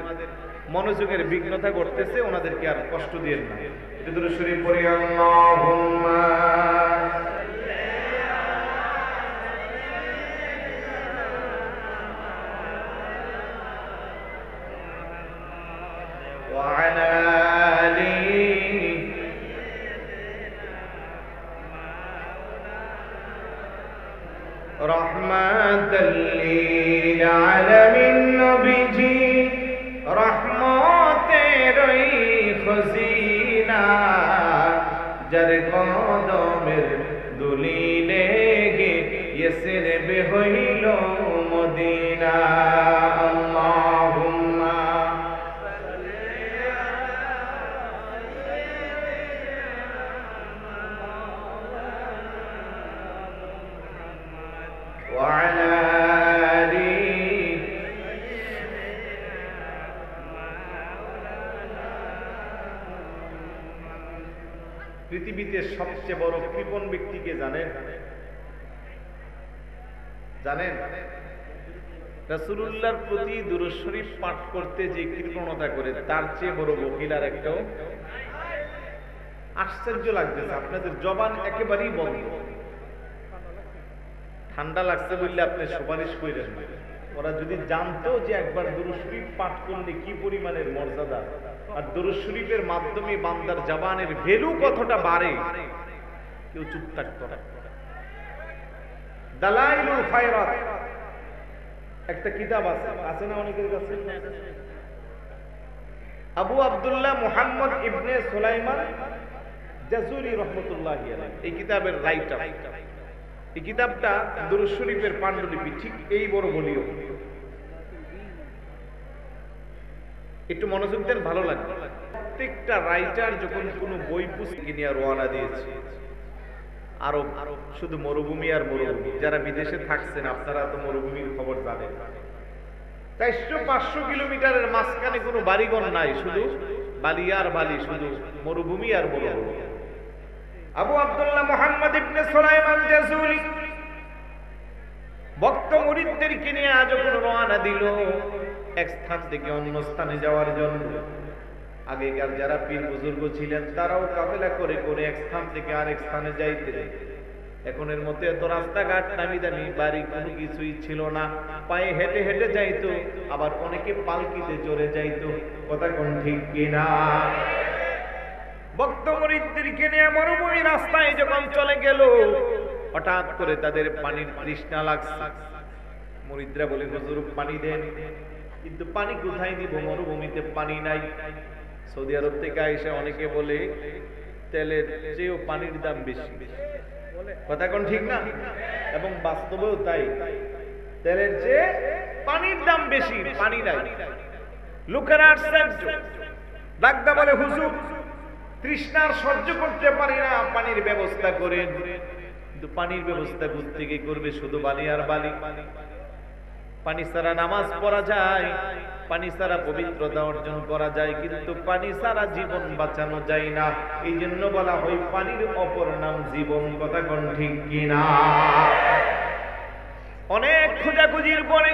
মনোযোগের বিঘ্নতা ঘটতেছে, ওনাদেরকে আর কষ্ট দিয়ে না। একটু দূরে শরীফ পড়ি, আল্লাহুম্মা وعلى آله رحمة للعالمين نبيجي رحمতের খজিনা যার কদমের দুলি লেগে ইয়েসের বে হইল মদিনা। আল্লাহুম্মা وعلى آله পৃথিবীতে সবচেয়ে বড় কৃপণ ব্যক্তিকে জানেন? জানেন? রাসূলুল্লাহর প্রতি দুরূদ শরীফ পাঠ করতে যে কৃপণতা করে, তার চেয়ে বড় বকিল আর একটাও। আশ্চর্য লাগতেছে, আপনাদের জবান একেবারেই বন্ধ। ঠান্ডা লাগছে বললে আপনি সুপারিশ করেন। ওরা যদি জানতো যে একবার দুরূদ শরীফ পাঠ করলে কি পরিমাণের মর্যাদা, আর দুরূদ শরীফের মাধ্যমে বান্দার জবানের ভ্যালু কতটা বাড়ে, কেউ চুপ থাকতো না। দালাইলুল খায়রাত একটা কিতাব আছে না অনেকের কাছে? আবু আব্দুল্লাহ মুহাম্মদ ইবনে সুলাইমান জাজুলি রাহমাতুল্লাহি আলাইহি এই কিতাবের রাইটার। এই কিতাবটা দুরূদ শরীফের পাণ্ডুলিপি, ঠিক এই বড় বলিও। একটু মনোযোগ দেন, ভালো লাগবে। প্রত্যেকটা রাইটার যখন কোনো বই পুস্তক নিয়ে রওনা দিয়েছে, আরব শুধু মরুভূমি আর মরুভূমি। যারা বিদেশে থাকছেন আপনারা তো মরুভূমির খবর জানেন। 400-500 কিলোমিটারের মাঝখানে কোনো বাড়িঘর নাই, শুধু বালি আর বালি, শুধু মরুভূমি আর মরুভূমি। আবু আব্দুল্লাহ মুহাম্মদ ইবনে সুলাইমান জাজুলি ভক্ত মুরিদদেরকে নিয়ে যখন রওনা দিল এক স্থান থেকে অন্য স্থানে যাওয়ার জন্য, আগেকার যারা পীর বুজুর্গ ছিলেন তারাও কাফেলা করে করে এক স্থান থেকে আরেক স্থানে যাইতেন। এখনের মতো এত রাস্তাঘাট নামি দামি বাড়ি কোনো কিছুই ছিল না, পায়ে হেঁটে হেঁটে যাইতো, আবার অনেকে পালকিতে চড়ে যাইতো। কথা কোন ঠিক কিনা? ভক্ত মুরিদদেরকে নিয়ে মরুভূমি রাস্তায় যখন চলে গেল, হঠাৎ করে তাদের পানির তৃষ্ণা লাগছে। মুরিদরা বলে, হুজুর পানি দেন। কিন্তু পানি কোথায় দিব, মরুভূমিতে পানি নাই। সৌদি আরব থেকে আইসা অনেকে বলে তেলের চেয়েও পানির দাম বেশি। কথা কোন ঠিক না? এবং বাস্তবেও তাই, তেলের চেয়ে পানির দাম বেশি, পানি নাই। লোকেরা আশ্চর্য, ডাকদা বলে, হুজুর তৃষ্ণার সহ্য করতে পারি না, পানির ব্যবস্থা করেন। কিন্তু পানির ব্যবস্থা কোত্থেকে করবে? শুধু বালি আর বালি। পানি ছাড়া নামাজ পড়া যায়, পানি ছাড়া পবিত্রতা অর্জন করা যায়, কিন্তু পানি ছাড়া জীবন বাঁচানো যায় না। এই জন্য বলা হয় পানির অপর নাম জীবন। কথা কোন ঠিক কিনা? অনেক খোঁজাখুঁজির পরে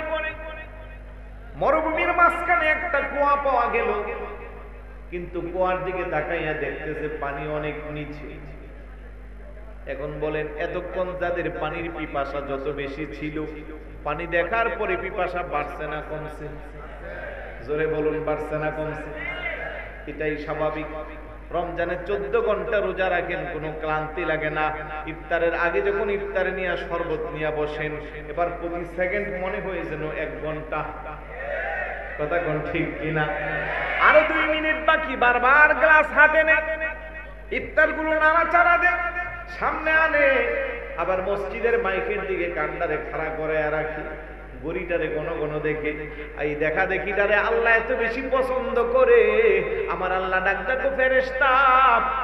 মরুভূমির মাঝখানে একটা কুয়া পাওয়া গেল, কিন্তু কুয়ার দিকে তাকাইয়া দেখতেছে পানি অনেক নিচে। এখন বলেন, এতক্ষণ যাদের পানির পিপাসা যত বেশি ছিল, পানি দেখার পরে পিপাসা বাড়ছে না কমছে? জোরে বলুন, বাড়ছে না কমছে? এটাই স্বাভাবিক। রমজানে 14 ঘন্টা রোজা রাখেন, কোনো ক্লান্তি লাগে না। ইফতারের আগে যখন ইফতারে নিয়ে শরবত নিয়ে বসেন, এবার প্রতি সেকেন্ড মনে হয় যেন 1 ঘন্টা। কথা কোন ঠিক কিনা? আরো 2 মিনিট বাকি, বারবার গ্লাস হাতে নেয়, ইফতার গুলো নাড়াচাড়া দেয়, সামনে আনে, আবার মসজিদের মাইকের দিকে কান্ডারে খাড়া করে রাখি, গড়িটারে ঘন ঘন দেখে, এই দেখা দেখিটারে আল্লাহ এত বেশি পছন্দ করে। আমার আল্লাহ ডাক দেখো ফেরেশতা,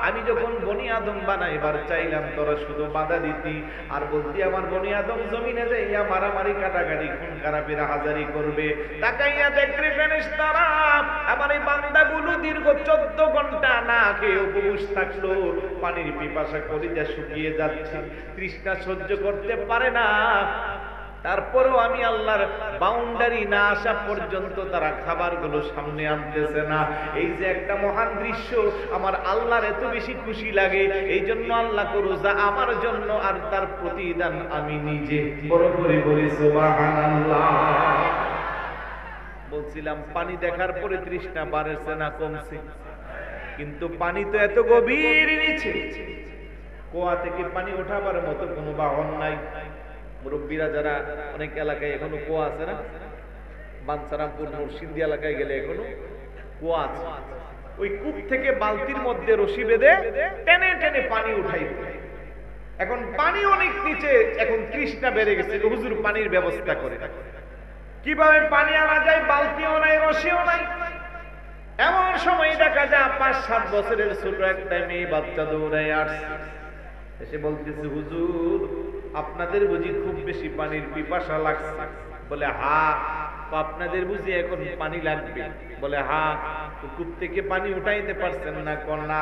আমি যখন বনি আদম বানাইবার চাইলাম তোরা শুধু বাধা দিতি আর বলতি আমার বনি আদম জমিনে যাইয়া মারামারি কাটাকাটি খুন খারাপের হাজারি করবে। তাকাইয়া দেখরে ফেরেশতারা আমার এই বান্দাগুলো দীর্ঘ 14 ঘন্টা না খেয়ে উপবাস থাকলো, পানির পিপাসা কলিজা শুকিয়ে যাচ্ছে, তৃষ্ণা সহ্য করতে পারে না। তারপরেও আমি আল্লাহর বাউন্ডারি না আসা পর্যন্ত তারা খাবারগুলো সামনে আনতেছে না। এই যে একটা মহান দৃশ্য, আমার আল্লাহর এত বেশি খুশি লাগে, এই জন্য আল্লাহ করো যা আমার জন্য, আর তার প্রতিদান আমি নিজে। বড় করে বলি সুবহানাল্লাহ। বলছিলাম পানি দেখার পরে তৃষ্ণা বাড়ছে না কমছে? কিন্তু পানি তো এত গভীর নিচে, কুয়া থেকে পানি ওঠাবার মতো কোনো বাহন নাই। মুরব্বীরা যারা অনেক এলাকায় এখনো কুয়া আছে না, বাঞ্ছারামপুর নরসিংদী এলাকায় গেলে এখনো কুয়া আছে, ওই কূপ থেকে বালতির মধ্যে রশি বেঁধে টেনে টেনে পানি উঠাই। এখন পানি অনেক নিচে, এখন তৃষ্ণা বেড়ে গেছে, হুজুর পানির ব্যবস্থা করে। কিভাবে পানি আনা যায়? বালতিও নাই, রশিও নাই। এমন সময় দেখা যায় 5-7 বছরের ছোট একটা মেয়ে বাচ্চা দৌড়ায় আসছে, এসে বলতেছে হুজুর আপনাদের বুঝি খুব বেশি পানির পিপাসা লাগছে? বলে হা। আপনাদের বুঝি এখন পানি লাগবে? বলে হা। কূপ থেকে পানি উঠাইতে পারছেন না? কন্যা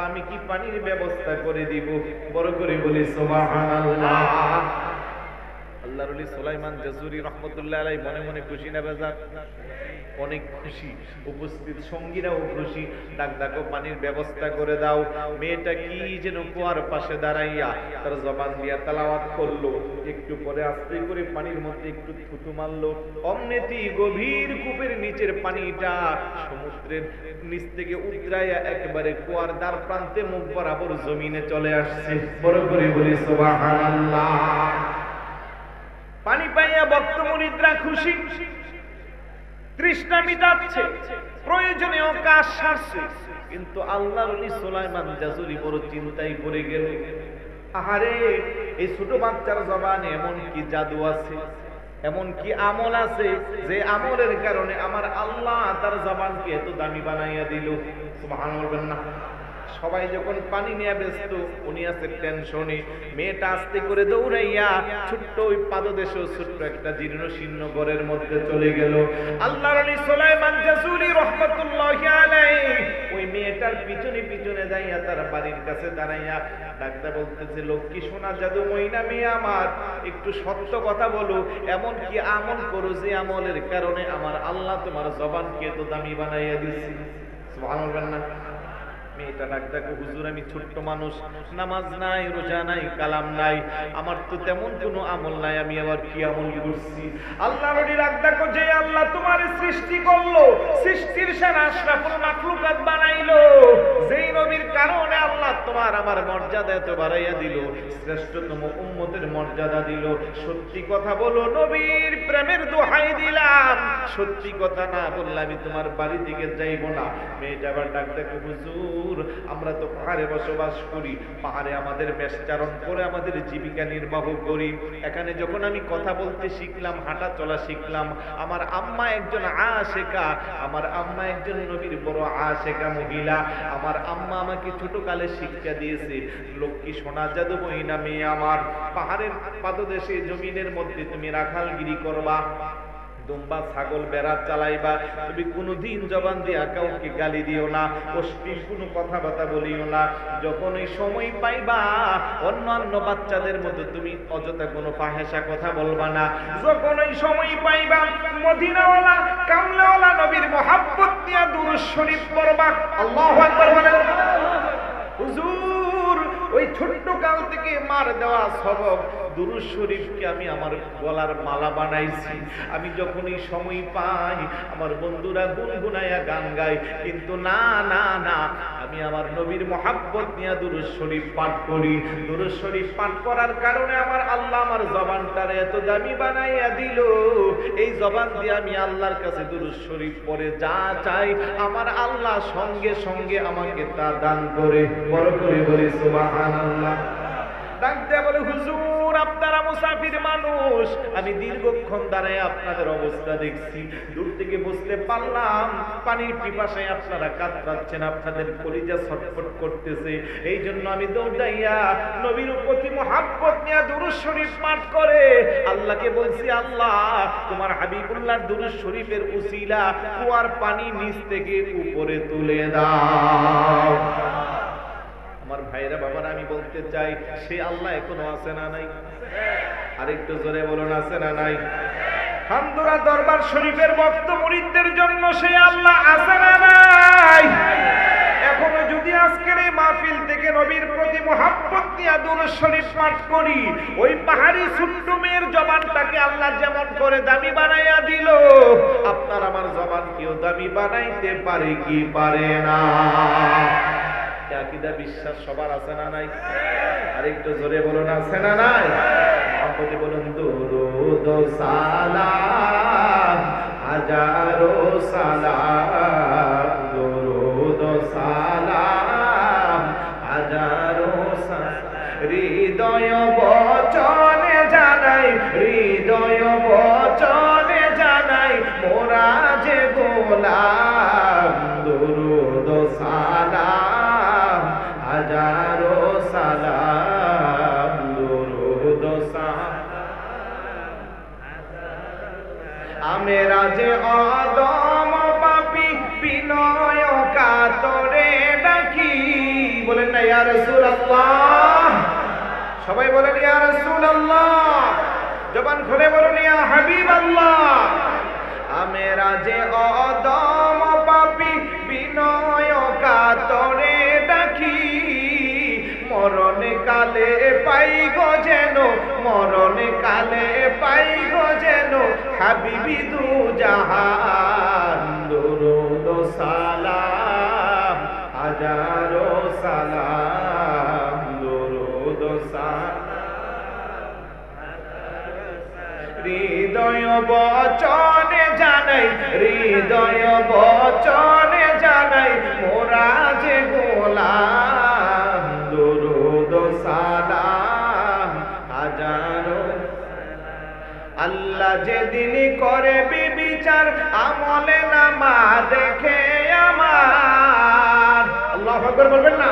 আমি কি পানির ব্যবস্থা করে দিব? বড় করে বলি সুবহানাল্লাহ। আল্লাহর ওলি সুলাইমান জাজুরি রহমতুল্লাহ আলাইহি মনে মনে খুশি না বেজার? অনেক খুশি, উপস্থিত সঙ্গীরাও খুশি। ডাক ডাকো পানির ব্যবস্থা করে দাও। মেয়েটা কি যেন কুয়ার পাশে দাঁড়াইয়া তার জবান দিয়া তেলাওয়াত করলো, একটু পরে আস্তে করে পানির মধ্যে একটু থুতু মারলো, অমনেতি গভীর কূপের নিচের পানিটা সমুদ্রের নিচ থেকে উতরাইয়া একেবারে কুয়ার দ্বার প্রান্তে মুখ বরাবর জমিনে চলে আসছে। বড় করে বলি সুবহানাল্লাহ। পানি পাইয়া ভক্ত মুরিদরা খুশি, তৃষ্ণা মিটাচ্ছে, প্রয়োজনীয় কাজ সারছে। কিন্তু আল্লাহর ওলি সুলাইমান জাজুরি বড় চিন্তায় পড়ে গেল। আহারে, এই ছোট বাচ্চার জবানে এমন কি জাদু আছে, এমন কি আমল আছে যে আমলের কারণে আমার আল্লাহ তার জবানকে এত দামি বানাইয়া দিল। সুবহানাল্লাহ না? সবাই যখন পানি নিয়ে ব্যস্ত, উনি আছে টেনশনে। মেয়েটা আস্তে করে দৌড়াইয়া ছোট্ট ওই পাদদেশে ছোট্ট একটা জীর্ণ শীর্ণ ঘরের মধ্যে চলে গেল। আল্লাহর ওলি সুলাইমান জাজুরি রাহমাতুল্লাহি আলাইহি ওই মেয়েটার পিছনে পিছনে যাইয়া তার বাড়ির কাছে দাঁড়াইয়া ডাকতে বলতেছে, লক্ষ্মী সোনা জাদুময়ী না মেয়ে আমার, একটু সত্য কথা বলো, এমন কি আমল করো যে আমলের কারণে আমার আল্লাহ তোমার জবানকে এত দামি বানাইয়া দিয়েছে? সুবহানাল্লাহ না? মেয়েটা ডাক দেখো, হুজুর আমি ছোট্ট মানুষ, নামাজ নাই, রোজা নাই, কালাম নাই, আমার তো তেমন কোনো আমল নাই, আমি আবার কি আমল করছি? আল্লাহর ওলি ডাক দেখো, যে আল্লাহ তোমার সৃষ্টি করলো, সৃষ্টির সেরা আশরাফুল মাখলুকাত বানাইলো, যেই নবীর কারণে আল্লাহ তোমার আমার মর্যাদা এত বাড়াইয়া দিল, শ্রেষ্ঠতম উম্মতের মর্যাদা দিল, সত্যি কথা বলো, নবীর প্রেমের দোহাই দিলাম, সত্যি কথা না বললে আমি তোমার বাড়ি দিকে যাইব না। মেয়েটা আবার ডাক দেখো, হুজুর আমরা তো পাহাড়ে বসবাস করি, পাহাড়ে আমাদের বেশচারণ করে আমাদের জীবিকা নির্বাহ করি। এখানে যখন আমি কথা বলতে শিখলাম, হাঁটা চলা শিখলাম, আমার আম্মা একজন আশেকা, আমার আম্মা একজন নবীর বড় আশেকা মহিলা। আমার আম্মা আমাকে ছোটকালে শিক্ষা দিয়েছে, লক্ষ্মী সোনা জাদুময়ী না মেয়ে আমার, পাহাড়ের পাদদেশে জমিনের মধ্যে তুমি রাখালগিরি করবা, দুম্বা ছাগল বেড়া চালাইবা, তুমি কোনোদিন জবান দিয়া কাউকে গালি দিও না, অশ্লীল কোনো কথাবার্তা বলিও না, যখন এই সময় পাইবা অন্যান্য বাচ্চাদের মতো তুমি অযথা কোনো ফাহেসা কথা বলবা না, যখন এই সময় পাইবা মদিনাওয়ালা কামলাওয়ালা নবীর মহাব্বত নিয়ে দুরূদ শরীফ পড়বা। আল্লাহু আকবার বলেন। হুজুর ওই ছোট্ট কাল থেকে মার দেওয়া সবক দুরূদ শরীফকে আমি আমার গলার মালা বানাইছি। আমি যখনই সময় পাই আমার বন্ধুরা গুনগুনায়া গান গায়, কিন্তু না না না, আমি আমার নবীর মহাব্বত নিয়ে দুরূদ শরীফ পাঠ করি। দুরূদ শরীফ পাঠ করার কারণে আমার আল্লাহ আমার জবানটারে এত দামি বানাইয়া দিল, এই জবান দিয়ে আমি আল্লাহর কাছে দুরূদ শরীফ পড়ে যা চাই আমার আল্লাহ সঙ্গে সঙ্গে আমাকে তা দান করে। বড় করে বলি সুবহানাল্লাহ। ডাক দিয়ে বলে, হুজুর আপনারা মুসাফির মানুষ, আমি দীর্ঘক্ষণ দাঁড়ায় আপনাদের অবস্থা দেখছি, দূর থেকে বুঝতে পারলাম পানির পিপাসায় আপনারা কাতরাচ্ছেন, আপনাদের কলিজা ছটফট করতেছে। এই জন্য আমি দৌড়াইয়া নবীর প্রতি মুহাব্বত নিয়ে দুরূদ শরীফ পাঠ করে আল্লাহকে বলছি, আল্লাহ তোমার হাবিবুল্লাহর দুরূদ শরীফের উসিলা কুয়ার পানি নিচ থেকে উপরে তুলে দাও। আমার ভাইরা বাবারা, আমি বলতে চাই সে আল্লাহ এখনো আছে না নাই? আরেকটু জোরে বলুন, আছে না নাই? হামদুরা দরবার শরীফের ভক্ত মুরিদদের জন্য সে আল্লাহ আছে না নাই? এখনো যদি আজকের এই মাহফিল থেকে নবীর প্রতি মুহাব্বত নিয়ে দুরূদ শরীফ পাঠ করি, ওই পাহাড়ি ছোট্ট মেয়ের জবানটাকে আল্লাহ যেমন করে দামি বানাইয়া দিল, আপনার আমার জবানকেও দামি বানাইতে পারে কি পারে না? আকীদা বিশ্বাস সবার আছে না নাই? আরেকটু জোরে বলুন, আছে না নাই? আপনি বলুন, দুরূদ সালাম হাজারো সালাম, দুরূদ সালাম হাজারো সালাম, হৃদয় বচনে জানাই, হৃদয় বচনে জানাই মোরা যে গোলাম, দুরূদ সালাম হাজারো সালাম, দুরূদ সালাম। আমেরা যে অদম পাপী বিনয় কাতরে ডাকি, বলেন না ইয়া রাসূলুল্লাহ? সবাই বলেন ইয়া রাসূলুল্লাহ, জবান খুলে বলুন ইয়া হাবিবাল্লাহ। আমেরা যে অদম পাপী বিনয় কাতরে ডাকি, মরণ কালে পাই গো যেন, মরণ কালে পাই গো যেন হাবিবি দু জাহান, দুরূদ সালাম হাজারো সালাম, দুরূদ সালাম, হৃদয় বচনে জানাই, হৃদয় বচনে জানাই মোরা যে গোলাম, দুরূদ সালাম হাজারো। আল্লাহ যেদিন করে বিচার আমলে নামা দেখে আমার, আল্লাহু আকবার বলবেন না?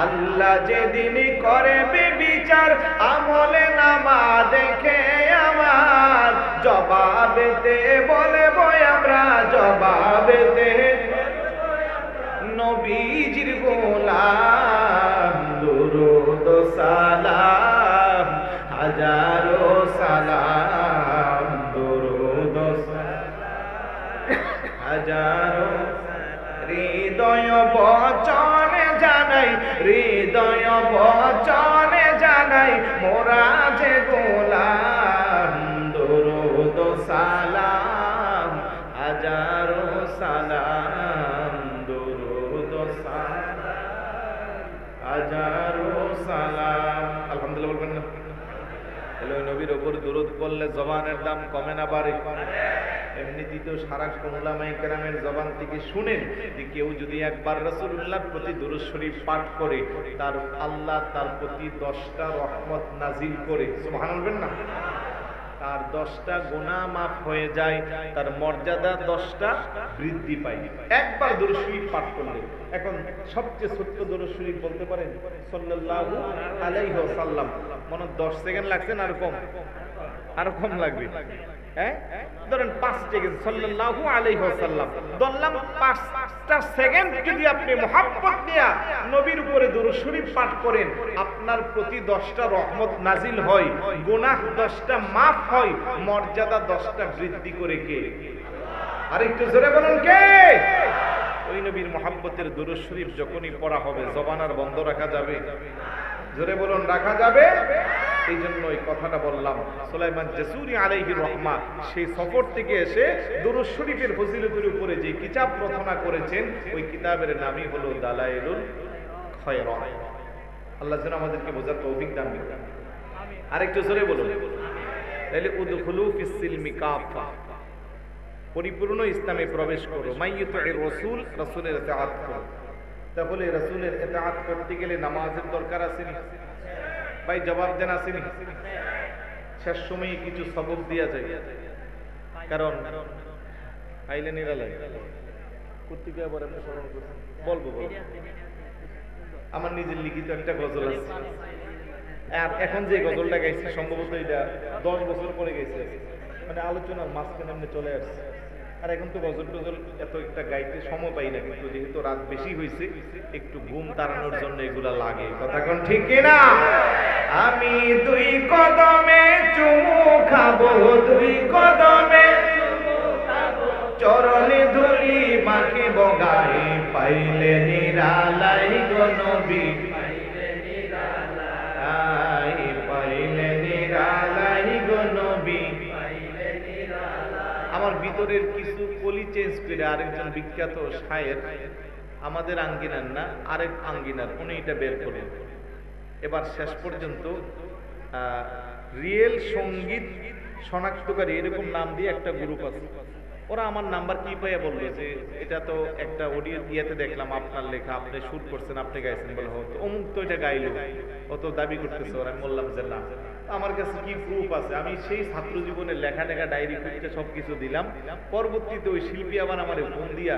আল্লাহ যেদিন করে বিচার আমলে নামা দেখে আমার, জবাবেতে বলবো আমরা, জবাবেতে নবীজির গোলাম, দুরূদ সালাম হাজারো সালাম, দুরূদ হাজারো। হৃদয় বচনে জানাই, হৃদয় বচনে জানাই মোরা যে গোলাম, দুরূদ সালাম হাজারো সালাম, দুরূদ সালাম হাজারো সালাম। আলহামদুলিল্লাহ বলবেন না? তাহলে ওই নবীর ওপর দুরূদ পড়লে জবানের দাম কমে না বাড়ে? এমনিতেই তো সারাক্ষণ উলামায়ে কেরামের জবান থেকে শুনেন যে কেউ যদি একবার রাসূলুল্লাহর প্রতি দুরূদ শরীফ পাঠ করে, তার আল্লাহ তার প্রতি 10টা রহমত নাজিল করে। সুবহানাল্লাহ বলবেন না? তার 10টা গুনাহ মাফ হয়ে যায়, তার মর্যাদা 10টা বৃদ্ধি পায় একবার দুরূদ শরীফ পাঠ করলে। এখন সবচেয়ে ছোট্ট দুরূদ শরীফ বলতে পারেন সাল্লাল্লাহু আলাইহি ওয়াসাল্লাম, মনে 10 সেকেন্ড লাগছে না? আরো কম লাগবে। হ্যাঁ, ধরেন 5 সেকেন্ড সাল্লাল্লাহু আলাইহি ওয়াসাল্লাম ধরলাম, 5টা সেকেন্ড যদি আপনি মুহাব্বত নিয়ে নবীর উপরে দুরূদ শরীফ পাঠ করেন, আপনার প্রতি 10টা রহমত নাজিল হয়, গুনাহ 10টা মাফ হয়, মর্যাদা 10টা বৃদ্ধি করে কে? আরেকটু জোরে বলুন, কে? ওই নবীর মুহাব্বতের দুরূদ শরীফ যখনই পড়া হবে, জবান আর বন্ধ রাখা যাবে? জোরে বলুন, রাখা যাবে? এই জন্য এই কথাটা বললাম। সুলাইমান জাসুরি আলাইহির রহমা সেই সফর থেকে এসে দুরূদ শরীফের ফজিলতের উপরে যে কিতাব রচনা করেছেন, ওই কিতাবের নামই হলো দালাইলুল খায়রাত। আল্লাহ যেন আমাদেরকে বোঝার তৌফিক দান করেন। আরেকটু জোরে বলুন, তাহলে উদখুলু ফিস সিলমি কাফা, পরিপূর্ণ ইসলামে প্রবেশ করো। মাইয়ুতির রাসূল, রাসূলের ইতাআত করো। তাহলে রাসূলের ইতাআত করতে গেলে নামাজের দরকার আছে না? ভাই জবাব দেন আসেনি? শেষ সময়ে কিছু সবক দিয়া যায়, কারণ আইলে নিরালাই কর্তৃক আবার আপনি স্মরণ করছেন, বলবো আমার নিজের লিখিত একটা গজল আছে, আর এখন যে গজলটা গাইছি সম্ভবত এটা 10 বছর পরে গেছে, মানে আলোচনার মাঝখানে এমনি চলে আসছে। আর এখন তো গজল টজল এত একটা গাইতে সময় পাই না, কিন্তু যেহেতু রাত বেশি হয়েছে একটু ঘুম তাড়ানোর জন্য এগুলা লাগে। কথা কোন ঠিক কিনা? আমি 2 কদমে চুমু খাবো, 2 কদমে চরণে ধুলি মাখিব গায়ে, পাইলে নিরালাই গো নবী, পাইলে নিরালাই গো নবী। আমার ভিতরের কিছু কলি চেঞ্জ করে আরেকজন বিখ্যাত শায়ের, আমাদের আঙ্গিনার না আরেক আঙ্গিনার, উনি এটা বের করেন। এবার শেষ পর্যন্ত রিয়েল সঙ্গীত শনাক্তকারী এরকম নাম দিয়ে একটা গ্রুপ আছে, ওরা আমার নাম্বার কি পাইয়া বললো যে এটা তো একটা অডিও ইয়েতে দেখলাম আপনার লেখা, আপনি শুট করছেন, আপনি গাইছেন, বলে হতো অমুক তো এটা গাইলো, ও তো দাবি করতেছে। ওরা আমি বললাম যে না, আমার কাছে কি প্রুফ আছে? আমি সেই ছাত্র জীবনের লেখা টেখা ডায়েরি করতে সবকিছু দিলাম। পরবর্তীতে ওই শিল্পী আবার আমার ফোন দিয়া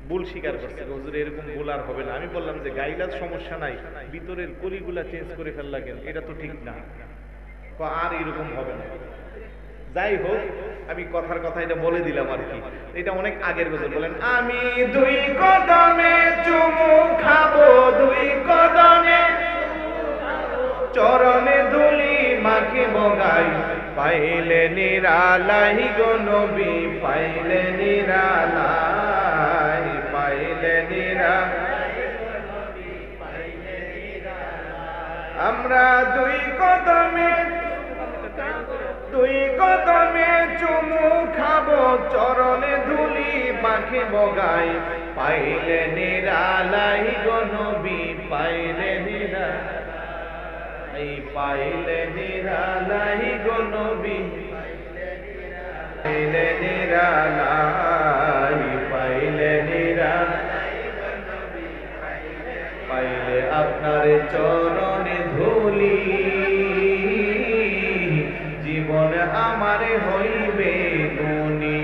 ভুল স্বীকার করছে, হুজুর এরকম ভুল আর হবে না। আমি বললাম যে গাইলার সমস্যা নাই, ভিতরের কলিগুলা চেঞ্জ করে ফেললা কেন, এটা তো ঠিক না, আর এরকম হবে না। যাই হোক, আমি কথার কথা এটা বলে দিলাম আর কি, এটা অনেক আগের গজল। বলেন আমি 2 কদমে চুমু খাবো, 2 কদমে চরণে ধুলি মাখিব গায়ে, পাইলে নিরালাই গো নবী, পাইলে নিরালাই, পাইলে নিরালাই। আমরা 2 কদমে 2 কদমে চুমু খাবো, চরণে ধুলি মাখিব গায়ে, পাইলে নিরালাই গো নবী, পাইলে নিরালাই, পাইলে নিরালাই গো নবী, পাইলে নিরালাই, পাইলে নিরালাই, পাইলে আপনার চরণে ধুলি, জীবন আমার হইবে গুণী।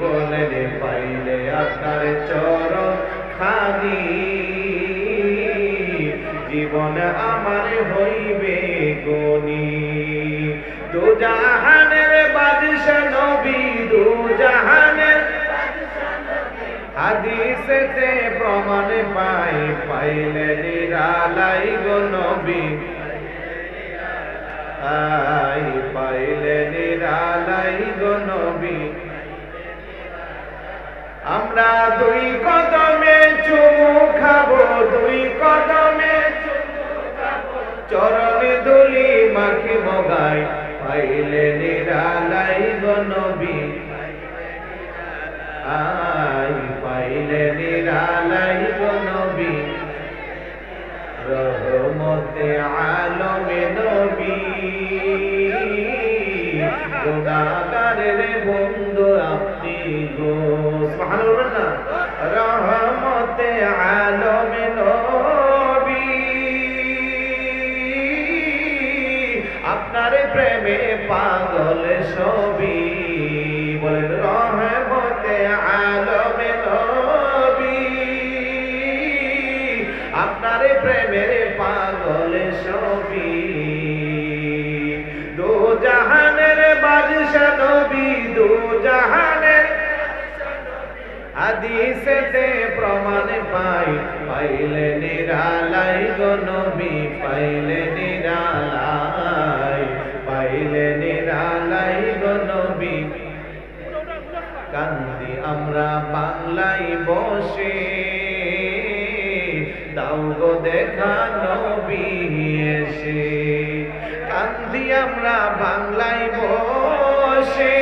বলেন পাইলে আপনার চরণ খানি, জীবন আমার হইবে গুণী। দুজাহানের বাদশা নবী, দুজাহানের হাদিসেতে প্রমাণ পাই, পাইলে নিরালাই গো নবী, আই পাইলে নিরালাই গো নবী। আমরা 2 কদমে চুমু খাবো, 2 কদমে চরণে ধুলি মাখিব গায়ে, পাইলে নিরালাই গো নবী, আই পাইলে নিরালাই গো নবী। রহমতে আলমে নবী, গুনাহগারের বন্ধু আপনি গো, সুবহানাল্লাহ না। রহমতে আলমে নবী, আপনার প্রেমে পাগল সবই। বলেন রহমতে আলমে নবী, আপনার প্রেমের পাগল সবই। দুজাহানের বাদশা নবী, দুজাহানের হাদিসেতে প্রমাণ পাই, পাইলে নিরালাই গো নবী, পাইলে নিরালাই, পাইলে নিরালাই গো নবী। কান্দি আমরা বাংলায় বসে, দাও গো দেখা নবী এসে। কান্দি আমরা বাংলায় বসে,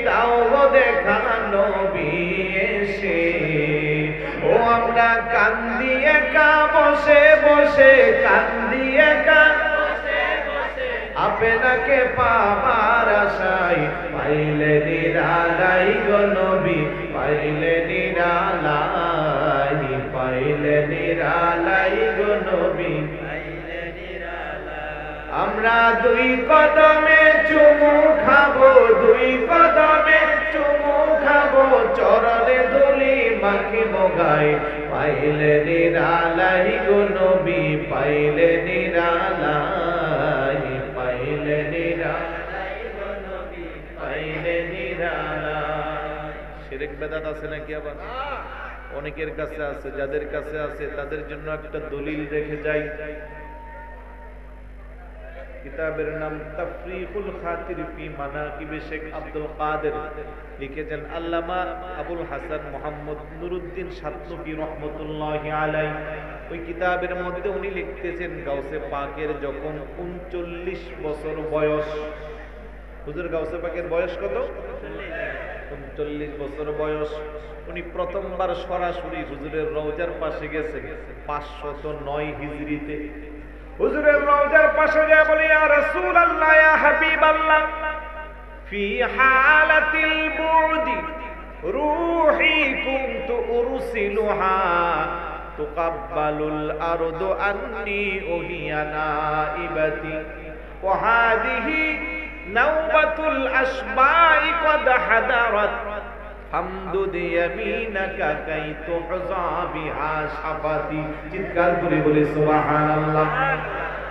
দাও গো দেখা নবী এসে। ও আমরা কান্দি একা বসে বসে, কান্দি একা আপনাকে পাবার আশায়, পাইলে নিরালাই গো নবী, পাইলে নিরালাই, পাইলে নিরালাই নবী আমরা দুই কদমে চুমু খাবো, দুই কদমে চুমু খাবো, চরণে ধুলি মাখিব গায়ে, পাইলে নিরালাই গো নবী, পাইলে নিরালাই, পাইলে নিরালাই গো নবী, পাইলে নিরালাই। শিরক বেদাত আছে নাকি আবার? অনেকের কাছে আছে, যাদের কাছে আছে তাদের জন্য একটা দলিল রেখে যাই। কিতাবের নাম তাফরিকুল খাতির ফি মানাকিব শেখ আব্দুল কাদের, লিখেছেন আল্লামা আবুল হাসান মুহাম্মদ নুরুদ্দিন সাতনুকি রহমতুল্লাহি আলাইহি। ওই কিতাবের মধ্যে উনি লিখতেছেন গাউসে পাকের যখন 39 বছর বয়স, হুজুর গাউসে পাকের বয়স কত? 39 বছর বয়স। উনি প্রথমবার সরাসরি হুজুরের রওজার পাশে গেছে 509 হিজরিতে। হুজুরের রওজার পাশে যায় বলে, ইয়া রাসূলুল্লাহ, ইয়া হাবিবাল্লাহ, ফি হালাতিল বুদি রূহি কুনতু উরসিলুহা তুকাব্বালুল আরদু আন্নি ওহিয়া নাইবাতি ওয়া হাদিহি নাওবাতুল আশবাই কদ হাদারাত হামদুদ ইয়ামিনাকা কাই তুহযা বিহা শাফাতি। চিৎকার করে বলে সুবহানাল্লাহ।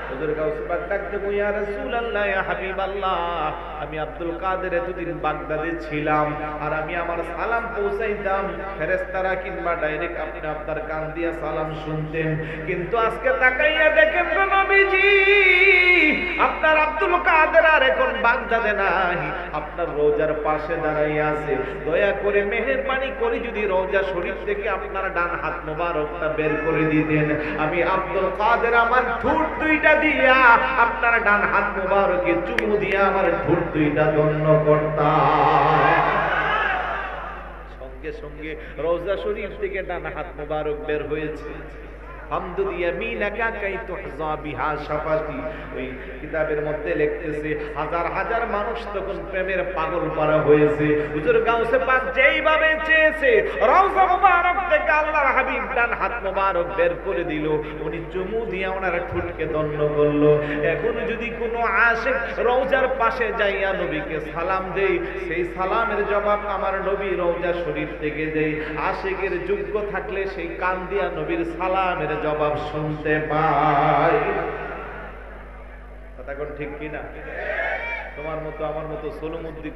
হুজুর গাউসে পাক ডাকতে কই, ইয়া রাসূলুল্লাহ, ইয়া হাবিবাল্লাহ, আমি আব্দুল কাদের এতদিন বাগদাদে ছিলাম, আর আমি আমার সালাম পৌঁছাইতাম, ফেরেশতারা কিংবা ডাইরেক্ট আপনি আপনার কান দিয়া সালাম শুনতেন। কিন্তু আজকে তাকাইয়া দেখেন তো নবীজি, আপনার আব্দুল কাদের আর এখন বাগদাদে নাই, আপনার রওজার পাশে দাঁড়াইয়া আছে। দয়া করে মেহেরবানি করে যদি রওজা শরীফ থেকে আপনার ডান হাত মোবারকটা বের করে দিতেন, আমি আব্দুল কাদের আমার ঠোঁট দুইটা দিয়া আপনার ডান হাত মোবারকে চুমু দিয়া আমার ঠোঁট দুইটা ধন্য করতাম। সঙ্গে সঙ্গে রওজা শরীফ থেকে ডান হাত মোবারক বের হয়েছে। হামদুদ ইয়ামিনাকা কাই তুহযা বিহা শাফাতি। ওই কিতাবের মধ্যে লিখতেছে হাজার হাজার মানুষ তখন প্রেমের পাগল পারা হয়েছে। হুজুর গাউসে পাক যেইভাবে চেয়েছে রওজা মুবারক থেকে আল্লাহর হাবিব ডান হাত মুবারক বের করে দিল, উনি চুমু দিয়ে ওনার ঠোঁটকে দণ্ড করলো। এখন যদি কোনো আশিক রওজার পাশে যাইয়া নবীকে সালাম দেই, সেই সালামের জবাব আমার নবী রওজা শরীফ থেকে দেই। আশিকের যোগ্য থাকলে সেই কান দিয়া নবীর সালামের জবাব শুনতে পাই। কথা কোন ঠিক কিনা? তোমার মতো আমার মতো সোলমুদ্দি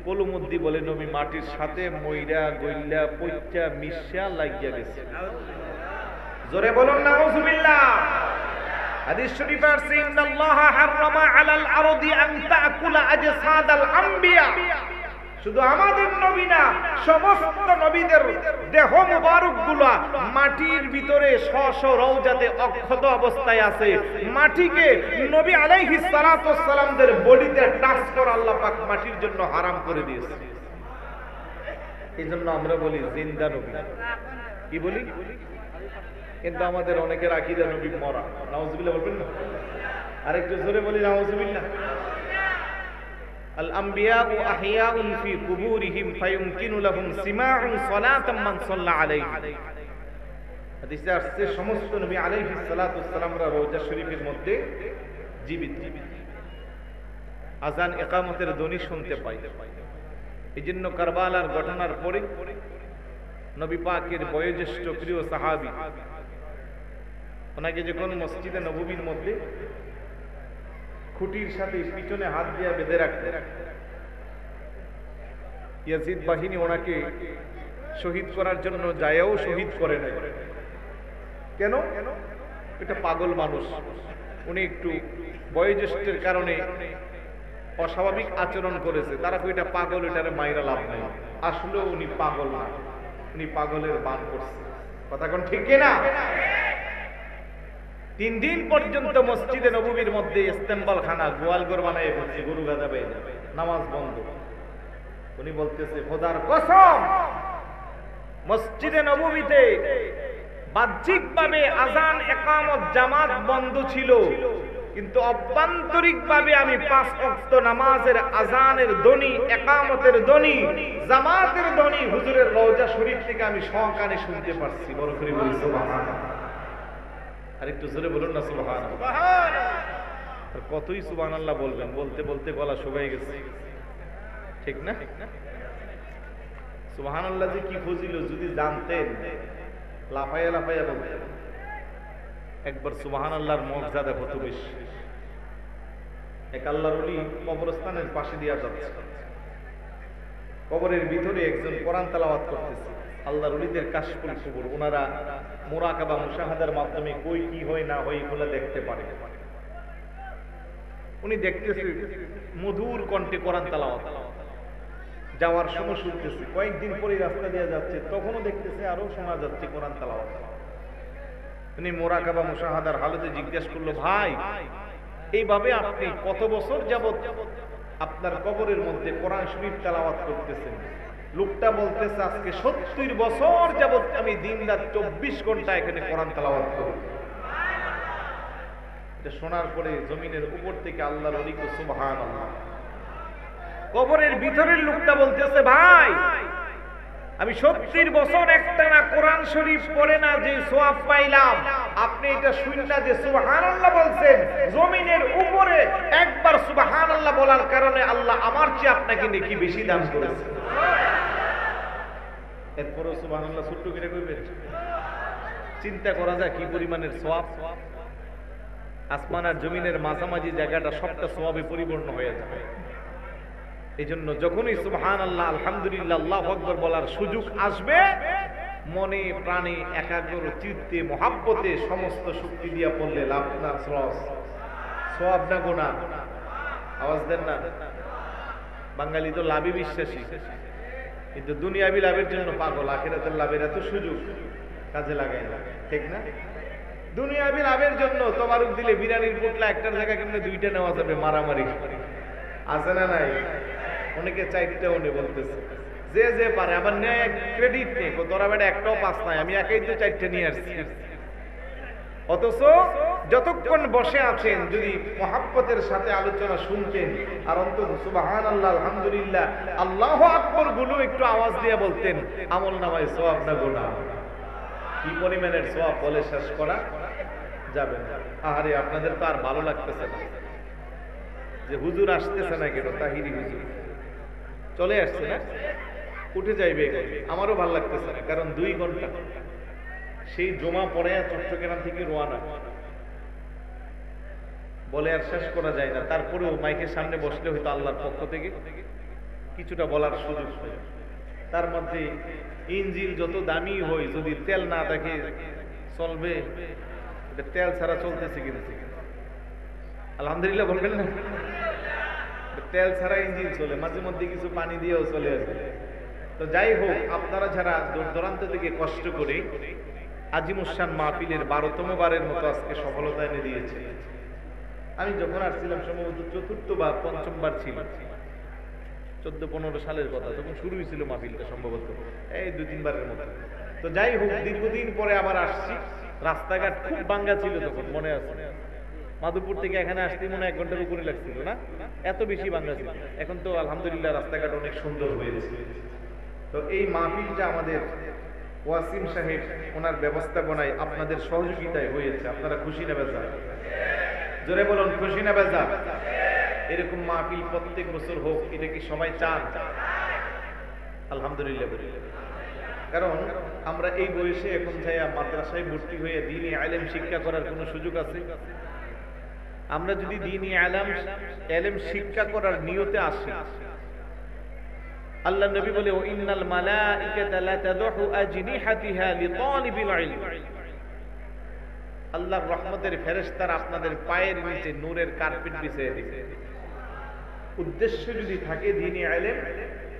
কলুমুদ্দি বলে নবী মাটির সাথে ময়রা গইল্লা পইচা মিশা লাগিয়া গেছে। জোরে বলুন নাউজুবিল্লাহ। হাদিস শরীফে আছে, ইন্নাল্লাহ হারামা আলাল আরদি আন তাকুলা আজসাদাল আম্বিয়া। শুধু আমাদের নবী না, সমস্ত নবীদের দেহ মুবারকগুলো মাটির ভিতরে স্ব রওজাতে অক্ষত অবস্থায় আছে। মাটিকে নবী আলাইহিস সালাতু ওয়াস সালামদের বডিতে টাচ করা আল্লাহ পাক মাটির জন্য হারাম করে দিয়েছে। এইজন্য আমরা বলি জিন্দা নবী। কি বলি? কিন্তু আমাদের অনেকের আকীদা নবী মরা। নাউজুবিল্লাহ বলবেন না? আরেকটু জোরে বলি নাউজুবিল্লাহ। الأنبياء أحياء في قبورهم فيمكن لهم سماع صلاة من صلى عليه। হাদিসে আসছে সমস্ত নবী আলাইহিস সালাতু ওয়াস সালামরা রওজা শরীফের মধ্যে জীবিত, আযান ইকামতের ধ্বনি শুনতে পায়। এইজন্য কারবালার ঘটনার পরে নবী পাকের বয়োজ্যেষ্ঠ প্রিয় সাহাবী ওনাকে যখন মসজিদে নববীর মধ্যে খুঁটির সাথে পিছনে হাত দিয়ে বেঁধে রাখতে, ইয়াজিদ বাহিনী ওনাকে শহীদ করার জন্য যায়ও শহীদ করে নাই। কেন? এটা পাগল মানুষ, উনি একটু বয়োজ্যেষ্ঠের কারণে অস্বাভাবিক আচরণ করেছে। তারা এটা পাগল, এটারে মাইরা লাভ নাই। আসলে উনি পাগল না, উনি পাগলের বান করছে। কথা কোন ঠিক কিনা? 3 দিন পর্যন্ত মসজিদে নববীর মধ্যে ইস্তেমবাল খানা গোয়ালঘর বানায় বসে, গরু গাদা পেয়ে যাবে, নামাজ বন্ধ। উনি বলতেছে খোদার কসম, মসজিদে নববীতে বাহ্যিকভাবে আযান ইকামত জামাত বন্ধ ছিল, কিন্তু অভ্যন্তরিকভাবে আমি 5 ওয়াক্ত নামাজের আযানের ধ্বনি, ইকামতের ধ্বনি, জামাতের ধ্বনি হুজুরের রওজা শরীফ থেকে আমি সকানে শুনতে পারছি। বড় করে বলি সুবহানাল্লাহ। আর একটু জোরে বলুন না সুবহানাল্লাহ। আর কতই সুবহানাল্লাহ বলবেন, বলতে বলতে গলা শুকিয়ে গেছে, ঠিক না? সুবহানাল্লাহ যে কি ফজিল যদি জানতেন লাফাইয়া লাফাইয়া বলতেন। একবার সুবহানাল্লাহর মুআজ্জা কত বেশি। এক আল্লাহর ওলি কবরস্থানের পাশে দিয়া যাচ্ছে, কবরের ভিতরে একজন কোরআন তেলাওয়াত করতেছে। আল্লাহর ওলিদের কাশফুল কুবুর, ওনারা মুরাকাবা মুশাহাদার মাধ্যমে কই কি হয় না হয় এগুলো দেখতে পারে। উনি দেখতেছে মধুর কণ্ঠে কোরআন তেলাওয়াত, যাওয়ার সময় শুনতেছে, কয়েকদিন পরে রাস্তা দিয়ে যাচ্ছে তখনও দেখতেছে আরো শোনা যাচ্ছে কোরআন তেলাওয়াত। উনি মুরাকাবা মুশাহাদার হালতে জিজ্ঞেস করলো, ভাই এইভাবে আপনি কত বছর যাবত আপনার কবরের মধ্যে কোরআন শরীফ তেলাওয়াত করতেছেন? লোকটা বলতেছে, আজকে 70 বছর যাবত আমি দিন রাত 24 ঘন্টা এখানে কোরআন তেলাওয়াত করি। এটা শোনার পরে জমিনের উপর থেকে আল্লাহর ওলি কো সুবহানাল্লাহ। কবরের ভিতরের লোকটা বলতেছে, ভাই আমি 70 বছর একটানা কোরআন শরীফ পড়ে না যে সওয়াব পাইলাম, আপনি এটা শুননা যে সুবহানাল্লাহ বলছেন, জমিনের উপরে একবার সুবহানাল্লাহ বলার কারণে আল্লাহ আমার চেয়ে আপনাকে নেকি বেশি দান করেছে। এরপরও সুবহানাল্লাহ ছোট্ট করে কইবেন, চিন্তা করা যায় কি পরিমাণের সওয়াব। আসমান আর জমিনের মাঝামাঝি জায়গাটা সবটা সওয়াবে পরিপূর্ণ হয়ে যাবে। এই জন্য যখনই সুবহানাল্লাহ আলহামদুলিল্লাহ আল্লাহু আকবার বলার সুযোগ আসবে, মনে প্রাণে একাগ্র চিত্তে মহাব্বতে সমস্ত শক্তি দিয়া পড়লে লাভ না সওয়াব না গুনাহ? আওয়াজ দেন না। বাঙালি তো লাভে বিশ্বাসী, কিন্তু দুনিয়াবি লাভের জন্য পাগল, আখিরাতের লাভের এত সুযোগ কাজে লাগায় না, ঠিক না? দুনিয়াবি লাভের জন্য তবারুক দিলে বিরিয়ানির পোটলা একটার জায়গায় কেমনে দুইটা নেওয়া যাবে, মারামারি আছে না নাই? অনেকে 4টাও নে বলতেছে, যে যে পারে। আবার নেয় ক্রেডিট নেই, তোরা বেটা একটাও পাস নাই, আমি একাই তো 4টে নিয়ে আসছি। অথচ যতক্ষণ বসে আছেন যদি মহাব্বতের সাথে আলোচনা শুনতেন আর অন্তত সুবহানাল্লাহ আলহামদুলিল্লাহ আল্লাহু আকবার গুলো একটু আওয়াজ দিয়ে বলতেন, আমল নামায় সওয়াব না গুনাহ? কি পরিমাণের সওয়াব বলে শেষ করা যাবে না। আরে আপনাদের তো আর ভালো লাগতেছে না যে হুজুর আসতেছে না কেন? তাহিরি হুজুর চলে আসছে না, উঠে যাইবে। আমারও ভালো লাগতেছে না, কারণ 2 ঘন্টা সেই জমা পড়ে চট্টগ্রাম থেকে রওনা, বলে আর শেষ করা যায় না। তারপরেও মাইকের সামনে বসলে হয়তো আল্লাহর পক্ষ থেকে কিছুটা বলার সুযোগ হয়। তার মধ্যে ইঞ্জিন যত দামি হয়, যদি তেল না থাকে চলবে? তেল ছাড়া চলতেছে কিন্তু আলহামদুলিল্লাহ বলবেন না? তেল ছাড়া ইঞ্জিন চলে, মাঝে মধ্যে কিছু পানি দিয়েও চলে আসে। তো যাই হোক, আপনারা যারা দূর দূরান্ত থেকে কষ্ট করে আজিমুসান মাহফিলের 12তম বারের মতো আজকে সফলতা এনে দিয়েছে। আমি যখন আসছিলাম সম্ভবত 4র্থ বা 5ম বার ছিল, 14-15 সালের কথা, তখন শুরু হয়েছিল মাহফিলটা সম্ভবত এই 2-3 বারের মতো। তো যাই হোক, দীর্ঘদিন পরে আবার আসছি। রাস্তাঘাট খুব ভাঙ্গা ছিল তখন, মনে আছে? মাধবপুর থেকে এখানে আসতে মনে 1 ঘন্টার উপরে লাগছিল না, এত বেশি ভাঙ্গা ছিল। এখন তো আলহামদুলিল্লাহ রাস্তাঘাট অনেক সুন্দর হয়েছে। তো এই মাহফিলটা আমাদের ওয়াসিম সাহেব ওনার ব্যবস্থাপনায় আপনাদের সহযোগিতায় হয়েছে। আপনারা খুশি না বেজার? জোরে বলুন, খুশি না বেজার? এরকম মাহফিল প্রত্যেক বছর হোক, এটা কি সবাই চান? আলহামদুলিল্লাহ। কারণ আমরা এই বয়সে এখন যাইয়া মাদ্রাসায় ভর্তি হয়ে দ্বীনি ইলম শিক্ষা করার কোনো সুযোগ আছে? আমরা যদি দ্বীনি ইলম শিক্ষা করার নিয়তে আসি, আল্লাহ নবী বলে, ও ইন্নাল মালাইকাতা লা তাদহু আজনিহাতিহা লিতালিবিল ইলম, আল্লাহর রহমতের ফেরেশতারা আপনাদের পায়ের নিচে নূরের কার্পেট বিছিয়ে দিবে। উদ্দেশ্য যদি থাকে দ্বীনি ইলম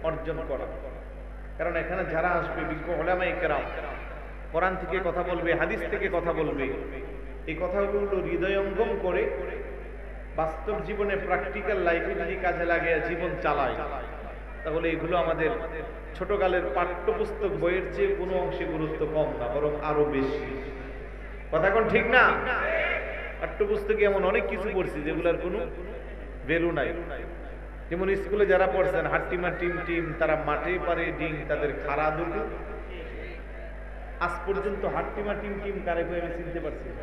অর্জন করা। কারণ এখানে যারা আসবে বিজ্ঞ উলামায়ে কেরাম, কোরআন থেকে কথা বলবে, হাদিস থেকে কথা বলবে, এই কথাগুলো হৃদয়ঙ্গম করে বাস্তব জীবনে প্র্যাকটিক্যাল লাইফে যদি কাজে লাগে জীবন চালায়, তাহলে এগুলো আমাদের ছোটকালের পাঠ্যপুস্তক বইয়ের চেয়ে কোনো অংশে গুরুত্ব কম না, বরং আরো বেশি। কথা কোন ঠিক না? পাঠ্যপুস্তকে এমন অনেক কিছু পড়ছি যেগুলোর কোনো ভ্যালু নাই। যেমন স্কুলে যারা পড়ছেন, হাট্টিমা টিম টিম, তারা মাঠে পারে ডিম, তাদের খাড়া দুটো। আজ পর্যন্ত হাট্টিমা টিম টিম কারে কই আমি চিনতে পারছি না।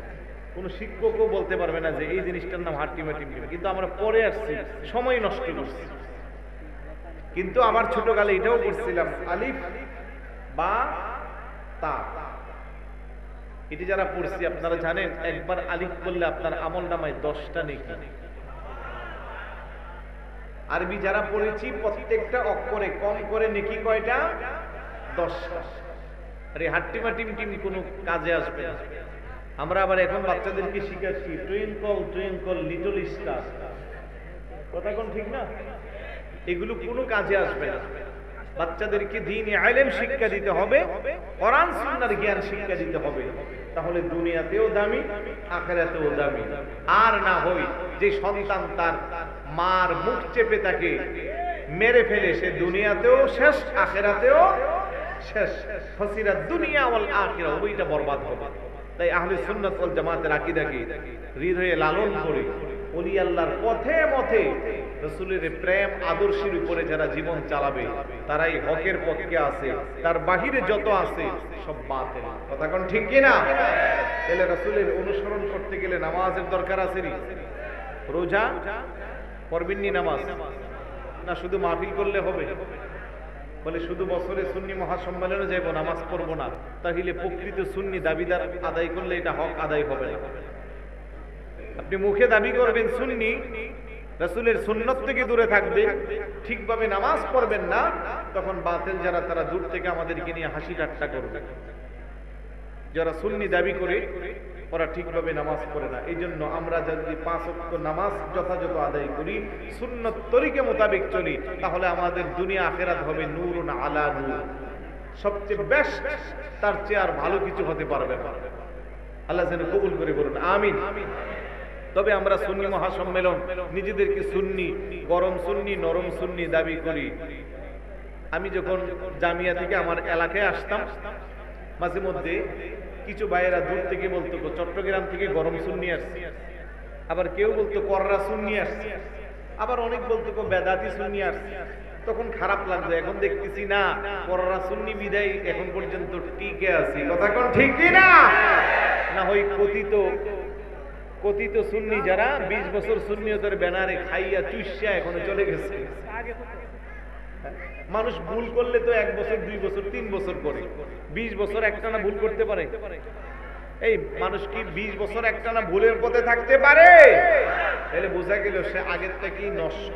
কোন শিক্ষকও বলতে পারবে না যে এই জিনিসটার নাম হাট্টিমাটিম, কিন্তু আমরা পরে আসছি, সময় নষ্ট করছি। কিন্তু আমার ছোটকালে এটাও পড়ছিলাম, আলিফ বা তা, এটি যারা পড়ছি আপনারা জানেন একবার আলিফ বললে আপনার আমল নামায় 10টা নেকি। আরবি যারা পড়েছি প্রত্যেকটা অক্ষরে কম করে নেকি কয়টা? 10টা। আরে হাট্টিমাটিম টিম কোনো কাজে আসবে না। আমরা আবার এখন বাচ্চাদেরকে শিখাচ্ছি টুইঙ্কল টুইঙ্কল লিটল স্টার, কথা কোন ঠিক না? এগুলো কোনো কাজে আসবে না। বাচ্চাদেরকে দ্বীনি ইলম শিক্ষা দিতে হবে, কোরআন সুন্নাহর জ্ঞান শিক্ষা দিতে হবে, তাহলে দুনিয়াতেও দামি আখিরাতেও দামি। আর না হই যে সন্তান তার মার মুখ চেপে তাকে মেরে ফেলে, সে দুনিয়াতেও শেষ আখিরাতেও শেষ, ফাসিরা দুনিয়া ওয়াল আখিরা, ওইটা বরবাদ হবে। তাই আহলে সুন্নাত ওয়াল জামাতের আকীদাকে হৃদয়ে লালন করে ওলি আল্লাহর পথে মতে রাসূলের প্রেম আদর্শের উপরে যারা জীবন চালাবে তারাই হকের পক্ষে আছে, তার বাহিরে যত আছে সব বাতিল, কথা কোন ঠিক কি না? তাহলে রাসূলের অনুসরণ করতে গেলে নামাজের দরকার আছে নি? রোজা পড়বেননি নামাজ? না শুধু মাহফিল করলে হবে? বলে শুধু বছরে সুন্নি মহাসম্মেলনে যাইব, নামাজ পড়বো না, তাহলে প্রকৃত সুন্নি দাবিদার আদায় করলে এটা হক আদায় হবে না। আপনি মুখে দাবি করবেন সুন্নি, রাসূলের সুন্নাত থেকে দূরে থাকবে, ঠিকভাবে নামাজ পড়বেন না, তখন বাতিল যারা তারা দূর থেকে আমাদেরকে নিয়ে হাসি ঠাট্টা করবে। যারা সুন্নি দাবি করে ওরা ঠিকভাবে নামাজ পড়ে না। এই জন্য আমরা যদি 5 ওয়াক্ত নামাজ যথাযথ আদায় করি, সুন্নত তরিকা মোতাবেক চলি, তাহলে আমাদের দুনিয়া আখিরাত হবে নূরুন আলা নূর। সবচেয়ে বেস্ট, তার চেয়ে আর ভালো কিছু হতে পারবে না। আল্লাহ যেন কবুল করে বলুন আমিন। তবে আমরা সুন্নি মহাসম্মেলন নিজেদেরকে সুন্নি, গরম সুন্নি নরম সুন্নি দাবি করি। আমি যখন জামিয়া থেকে আমার এলাকায় আসতাম, মাঝে মধ্যে কিছু ভাইয়েরা দূর থেকে বলতো চট্টগ্রাম থেকে গরম সুন্নি আসছে, আবার কেউ বলতো কররা সুন্নি আসছে, আবার অনেক বলতো বেদাতি সুন্নি আসছে। তখন খারাপ লাগতো। এখন দেখতেছি না, কররা সুন্নি বিদায় এখন পর্যন্ত টিকে আছি, কথা কোন ঠিক কি না? না হয় কথিত সুন্নি যারা 20 বছর সুন্নিয়তের ব্যানারে খাইয়া চুষিয়া এখনো চলে গেছে। মানুষ ভুল করলে তো 1 বছর 2 বছর 3 বছর করে, 20 বছর একটানা ভুল করতে পারে? এই মানুষ কি 20 বছর একটানা ভুলের পথে থাকতে পারে? তাহলে বোঝা গেল সে আগের থেকেই নষ্ট।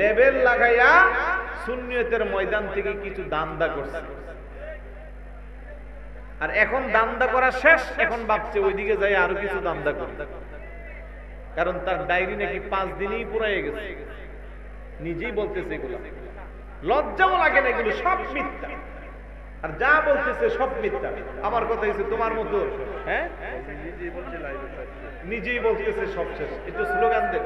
লেভেল লাগাইয়া সুন্নিয়তের ময়দান থেকে কিছু দান্দা করছে, আর এখন দান্দা করা শেষ, এখন ভাবছে ওইদিকে যাই আরো কিছু দান্দা করতে, কারণ তার ডায়েরি নাকি 5 দিনেই পুরাই গেছে। নিজেই বলতেছে এগুলো, লজ্জাও লাগে না, এগুলো সব মিথ্যা। আর যা বলতেছে সব মিথ্যা। আমার কথা হচ্ছে তোমার মতো, হ্যাঁ নিজেই বলতেছে সব শেষ। একটু স্লোগান দেন।